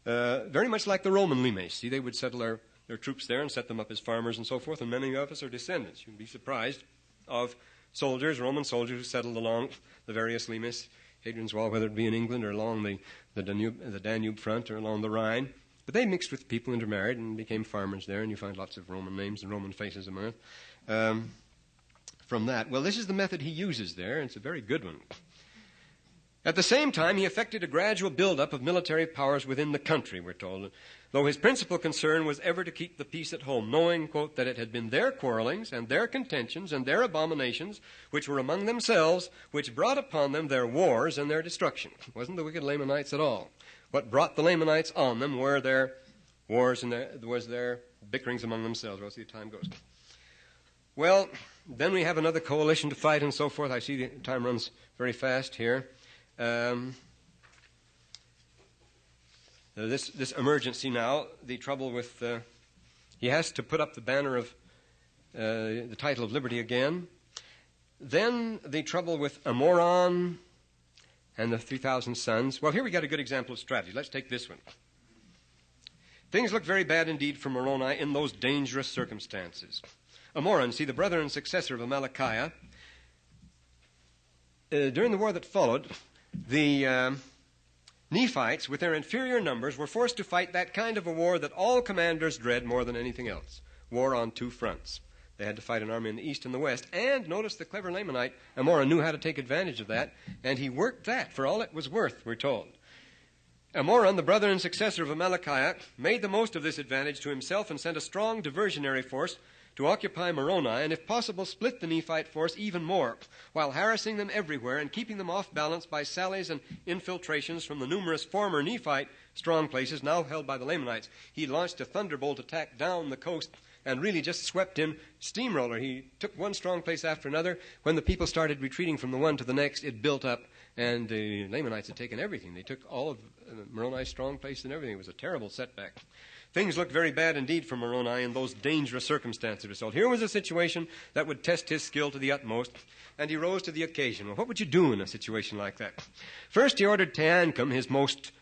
very much like the Roman limes. See, they would settle their troops there and set them up as farmers and so forth, and many of us are descendants. You'd be surprised of Roman soldiers who settled along the various limes, Hadrian's Wall, whether it be in England or along the Danube front or along the Rhine. But they mixed with people, intermarried, and became farmers there, and you find lots of Roman names and Roman faces among it. From that. Well, this is the method he uses there, and it's a very good one. At the same time, he effected a gradual build-up of military powers within the country, we're told, though his principal concern was ever to keep the peace at home, knowing, quote, that it had been their quarrelings and their contentions and their abominations, which were among themselves, which brought upon them their wars and their destruction. It wasn't the wicked Lamanites at all. What brought the Lamanites on them were their wars and their bickerings among themselves. We'll see how time goes. Well, then we have another coalition to fight and so forth. I see the time runs very fast here. This emergency now, the trouble with, he has to put up the banner of the title of liberty again. Then the trouble with Amoron and the 3,000 sons. Well, here we got a good example of strategy. Let's take this one. Things look very bad indeed for Moroni in those dangerous circumstances. Amoron, see, the brother and successor of Amalickiah, during the war that followed, the Nephites, with their inferior numbers, were forced to fight that kind of a war that all commanders dread more than anything else. War on two fronts. They had to fight an army in the east and the west. And notice the clever Lamanite, Amoron, knew how to take advantage of that, and he worked that for all it was worth, we're told. Amoron, the brother and successor of Amalickiah, made the most of this advantage to himself and sent a strong diversionary force to occupy Moroni, and if possible split the Nephite force even more, while harassing them everywhere and keeping them off balance by sallies and infiltrations from the numerous former Nephite strong places now held by the Lamanites. He launched a thunderbolt attack down the coast and really just swept in steamroller. He took one strong place after another. When the people started retreating from the one to the next, it built up, and the Lamanites had taken everything. They took all of Moroni's strong place and everything. It was a terrible setback. Things looked very bad indeed for Moroni in those dangerous circumstances. So here was a situation that would test his skill to the utmost, and he rose to the occasion. Well, what would you do in a situation like that? First, he ordered Teancum, his most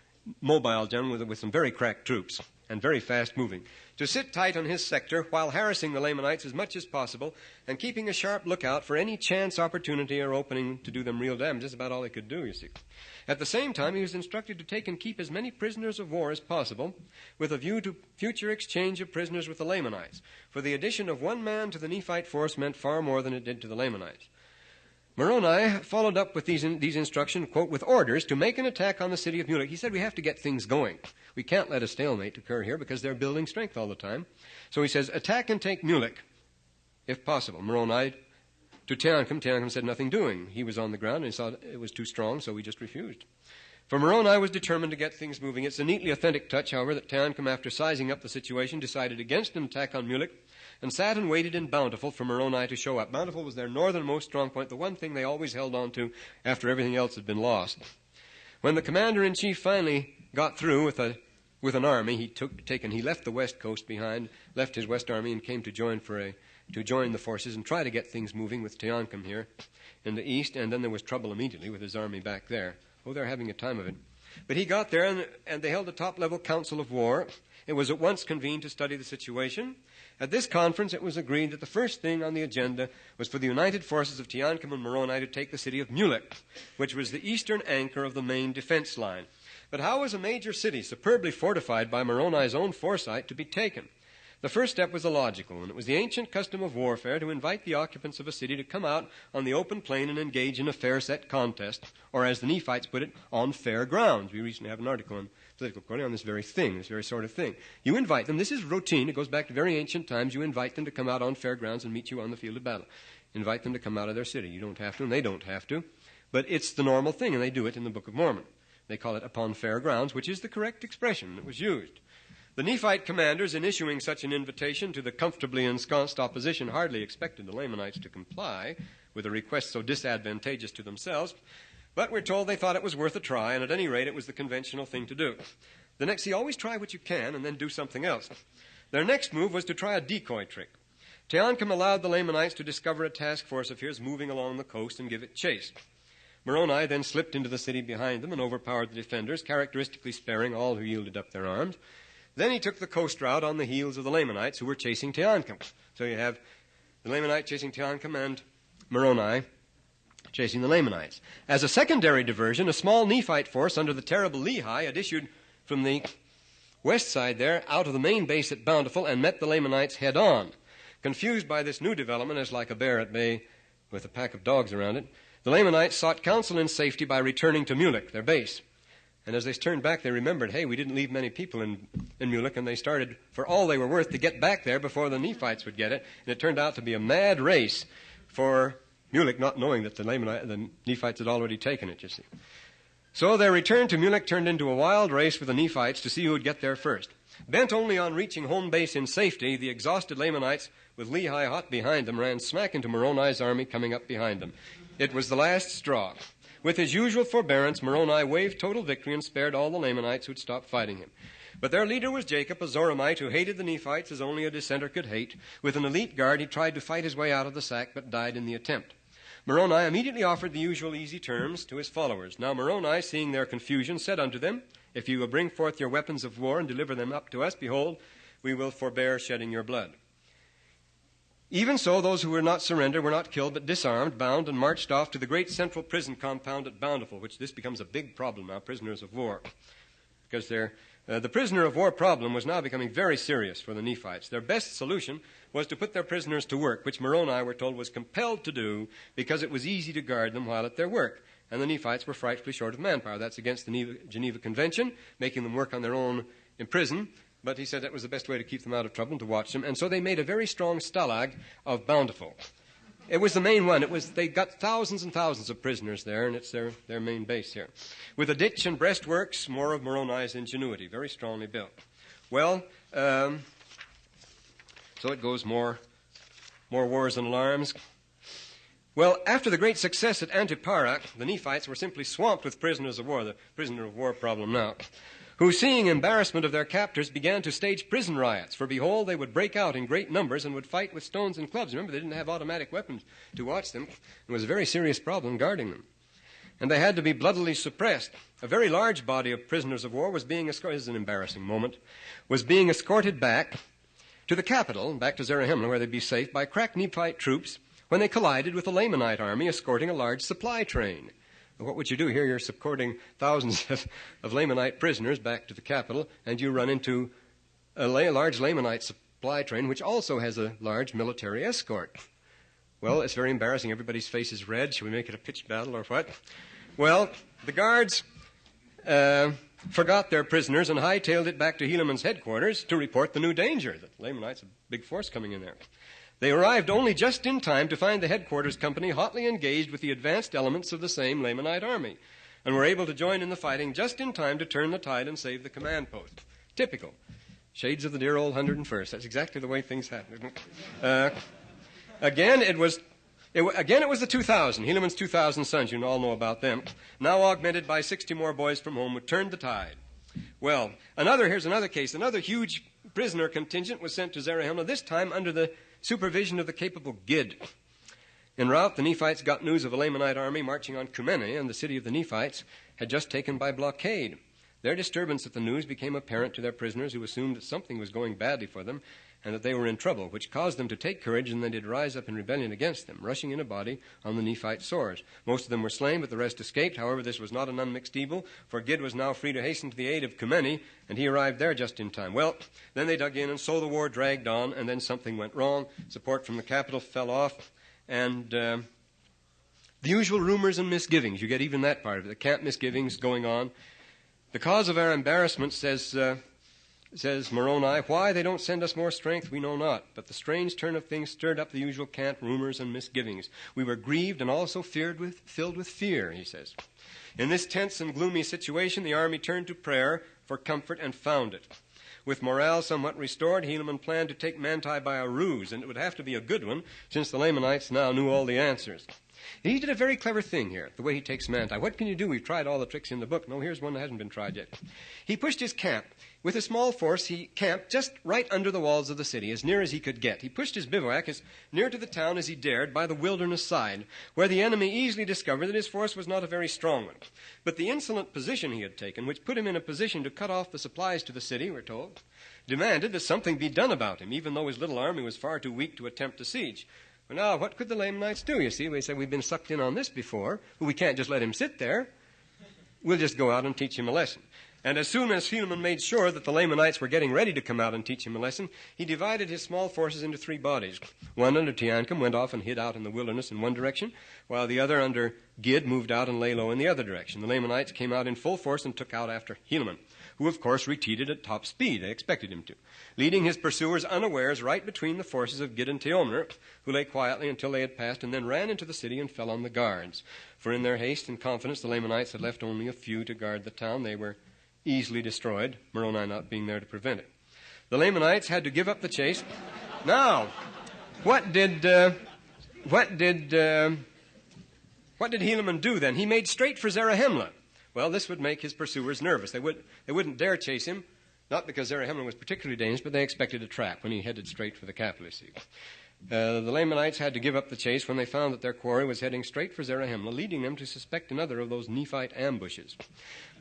mobile general with some very crack troops and very fast moving, to sit tight on his sector while harassing the Lamanites as much as possible and keeping a sharp lookout for any chance opportunity or opening to do them real damage. That's about all he could do, you see. At the same time, he was instructed to take and keep as many prisoners of war as possible with a view to future exchange of prisoners with the Lamanites, for the addition of one man to the Nephite force meant far more than it did to the Lamanites. Moroni followed up with these instructions, quote, with orders to make an attack on the city of Mulek. He said, we have to get things going. We can't let a stalemate occur here because they're building strength all the time. So he says, attack and take Mulek, if possible. Moroni to Teancum. Teancum said nothing doing. He was on the ground and he saw it was too strong, so he just refused. For Moroni was determined to get things moving. It's a neatly authentic touch, however, that Teancum, after sizing up the situation, decided against an attack on Mulek and sat and waited in Bountiful for Moroni to show up. Bountiful was their northernmost strong point, the one thing they always held on to after everything else had been lost. When the commander-in-chief finally got through with an army, he left the west coast behind, left his west army, and came to join the forces and try to get things moving with Teancum here in the east. And then there was trouble immediately with his army back there. Oh, they're having a time of it. But he got there, and they held a top-level council of war. It was at once convened to study the situation. At this conference, it was agreed that the first thing on the agenda was for the united forces of Teancum and Moroni to take the city of Mulek, which was the eastern anchor of the main defense line. But how was a major city, superbly fortified by Moroni's own foresight, to be taken? The first step was illogical, and it was the ancient custom of warfare to invite the occupants of a city to come out on the open plain and engage in a fair set contest, or as the Nephites put it, on fair grounds. We recently have an article on political quoting on this very sort of thing. You invite them. This is routine. It goes back to very ancient times. You invite them to come out on fair grounds and meet you on the field of battle. Invite them to come out of their city. You don't have to, and they don't have to. But it's the normal thing, and they do it in the Book of Mormon. They call it upon fair grounds, which is the correct expression that was used. The Nephite commanders, in issuing such an invitation to the comfortably ensconced opposition, hardly expected the Lamanites to comply with a request so disadvantageous to themselves, but we're told they thought it was worth a try, and at any rate it was the conventional thing to do. You always try what you can and then do something else. Their next move was to try a decoy trick. Teancum allowed the Lamanites to discover a task force of his moving along the coast and give it chase. Moroni then slipped into the city behind them and overpowered the defenders, characteristically sparing all who yielded up their arms. Then he took the coast route on the heels of the Lamanites, who were chasing Teancum. So you have the Lamanite chasing Teancum and Moroni chasing the Lamanites. As a secondary diversion, a small Nephite force under the terrible Lehi had issued from the west side there out of the main base at Bountiful and met the Lamanites head-on. Confused by this new development, as like a bear at bay with a pack of dogs around it, the Lamanites sought counsel in safety by returning to Mulek, their base. And as they turned back, they remembered, hey, we didn't leave many people in Mulek, and they started, for all they were worth, to get back there before the Nephites would get it. And it turned out to be a mad race for Mulek, not knowing that the Nephites had already taken it, you see. So their return to Mulek turned into a wild race with the Nephites to see who would get there first. Bent only on reaching home base in safety, the exhausted Lamanites, with Lehi hot behind them, ran smack into Moroni's army coming up behind them. It was the last straw. With his usual forbearance, Moroni waved total victory and spared all the Lamanites who'd stopped fighting him. But their leader was Jacob, a Zoramite, who hated the Nephites as only a dissenter could hate. With an elite guard, he tried to fight his way out of the sack, but died in the attempt. Moroni immediately offered the usual easy terms to his followers. Now Moroni, seeing their confusion, said unto them, If you will bring forth your weapons of war and deliver them up to us, behold, we will forbear shedding your blood. Even so, those who would not surrender were not killed, but disarmed, bound, and marched off to the great central prison compound at Bountiful, which this becomes a big problem now, prisoners of war. Because the prisoner of war problem was now becoming very serious for the Nephites. Their best solution was to put their prisoners to work, which Moroni, we're told, was compelled to do because it was easy to guard them while at their work. And the Nephites were frightfully short of manpower. That's against the Geneva Convention, making them work on their own in prison. But he said that was the best way to keep them out of trouble and to watch them. And so they made a very strong stalag of Bountiful. It was the main one. They got thousands and thousands of prisoners there, and it's their main base here. With a ditch and breastworks, more of Moroni's ingenuity, very strongly built. Well, so it goes, more wars and alarms. Well, after the great success at Antipara, the Nephites were simply swamped with prisoners of war, the prisoner of war problem now, who, seeing embarrassment of their captors, began to stage prison riots. For behold, they would break out in great numbers and would fight with stones and clubs. Remember, they didn't have automatic weapons to watch them. It was a very serious problem guarding them. and they had to be bloodily suppressed. A very large body of prisoners of war was being escorted, this is an embarrassing moment, was being escorted back to the capital, back to Zarahemla, where they'd be safe, by crack Nephite troops when they collided with the Lamanite army escorting a large supply train. What would you do here? You're escorting thousands of Lamanite prisoners back to the capital, and you run into a large Lamanite supply train, which also has a large military escort. Well, it's very embarrassing. Everybody's face is red. Should we make it a pitched battle or what? Well, the guards forgot their prisoners and hightailed it back to Helaman's headquarters to report the new danger, that the Lamanites, a big force coming in there. They arrived only just in time to find the headquarters company hotly engaged with the advanced elements of the same Lamanite army, and were able to join in the fighting just in time to turn the tide and save the command post. Typical. Shades of the dear old 101st. That's exactly the way things happen, isn't it? Again, it was the 2,000, Helaman's 2,000 sons. You all know about them. Now augmented by 60 more boys from home who turned the tide. Well, here's another case. Another huge prisoner contingent was sent to Zarahemla, this time under the supervision of the capable Gid. En route, the Nephites got news of a Lamanite army marching on Cumene, and the city of the Nephites had just taken by blockade. Their disturbance at the news became apparent to their prisoners, who assumed that something was going badly for them and that they were in trouble, which caused them to take courage, and they did rise up in rebellion against them, rushing in a body on the Nephite sores. Most of them were slain, but the rest escaped. However, this was not an unmixed evil, for Gid was now free to hasten to the aid of Cumene, and he arrived there just in time. Well, then they dug in, and so the war dragged on, and then something went wrong. Support from the capital fell off, and the usual rumors and misgivings. You get even that part of it, the camp misgivings going on. The cause of our embarrassment, says Moroni, why they don't send us more strength, we know not. But the strange turn of things stirred up the usual camp rumors and misgivings. We were grieved and also filled with fear, he says. In this tense and gloomy situation, the army turned to prayer for comfort and found it. With morale somewhat restored, Helaman planned to take Manti by a ruse, and it would have to be a good one, since the Lamanites now knew all the answers. He did a very clever thing here, the way he takes Manti. What can you do? We've tried all the tricks in the book. No, here's one that hasn't been tried yet. He pushed his camp. With a small force, he camped just right under the walls of the city, as near as he could get. He pushed his bivouac as near to the town as he dared by the wilderness side, where the enemy easily discovered that his force was not a very strong one. But the insolent position he had taken, which put him in a position to cut off the supplies to the city, we're told, demanded that something be done about him, even though his little army was far too weak to attempt a siege. Well, now, what could the Lamanites do? You see, we said we've been sucked in on this before. Well, we can't just let him sit there. We'll just go out and teach him a lesson. And as soon as Helaman made sure that the Lamanites were getting ready to come out and teach him a lesson, he divided his small forces into 3 bodies. One under Teancum went off and hid out in the wilderness in one direction, while the other under Gid moved out and lay low in the other direction. The Lamanites came out in full force and took out after Helaman, who of course retreated at top speed. They expected him to, leading his pursuers unawares right between the forces of Gid and Teomner, who lay quietly until they had passed and then ran into the city and fell on the guards. For in their haste and confidence, the Lamanites had left only a few to guard the town. They were easily destroyed, Moroni not being there to prevent it. The Lamanites had to give up the chase. Now, what did Helaman do then? He made straight for Zarahemla. Well, this would make his pursuers nervous. They wouldn't dare chase him, not because Zarahemla was particularly dangerous, but they expected a trap when he headed straight for the capital, you see. The Lamanites had to give up the chase when they found that their quarry was heading straight for Zarahemla, leading them to suspect another of those Nephite ambushes.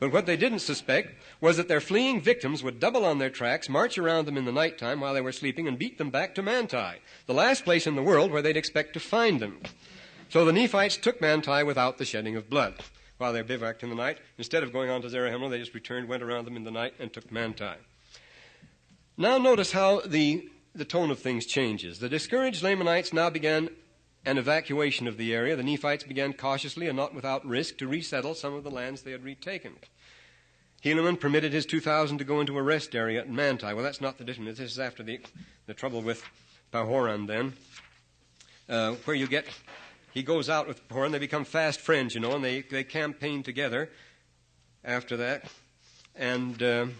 But what they didn't suspect was that their fleeing victims would double on their tracks, march around them in the nighttime while they were sleeping, and beat them back to Manti, the last place in the world where they'd expect to find them. So the Nephites took Manti without the shedding of blood. While they bivouacked in the night, instead of going on to Zarahemla, they just returned, went around them in the night, and took Manti. Now notice how the tone of things changes. The discouraged Lamanites now began an evacuation of the area. The Nephites began cautiously and not without risk to resettle some of the lands they had retaken. Helaman permitted his 2,000 to go into a rest area at Manti. Well, that's not the difference. This is after the trouble with Pahoran then, where you get... He goes out with Pahoran. They become fast friends, you know, and they campaign together after that. And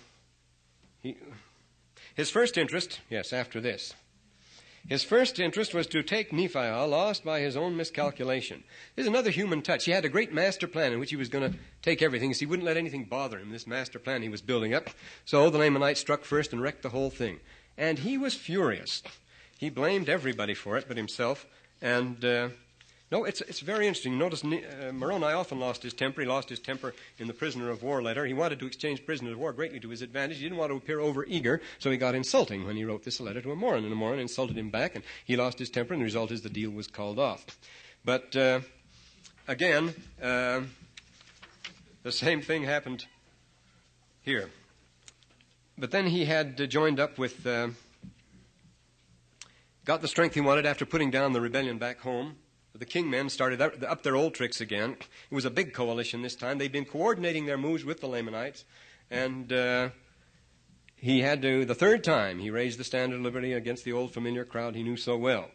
his first interest, yes, after this, his first interest was to take Nephi, lost by his own miscalculation. There's another human touch. He had a great master plan in which he was going to take everything. So he wouldn't let anything bother him, this master plan he was building up. So the Lamanites struck first and wrecked the whole thing. And he was furious. He blamed everybody for it but himself. And No, it's very interesting. Notice Moroni often lost his temper. He lost his temper in the prisoner of war letter. He wanted to exchange prisoners of war greatly to his advantage. He didn't want to appear over-eager, so he got insulting when he wrote this letter to a Moron. And a Moron insulted him back, and he lost his temper, and the result is the deal was called off. But, again, the same thing happened here. But then he had joined up with, got the strength he wanted after putting down the rebellion back home. The king men started up their old tricks again. It was a big coalition this time. They'd been coordinating their moves with the Lamanites, and he had to, the third time, he raised the standard of liberty against the old familiar crowd he knew so well.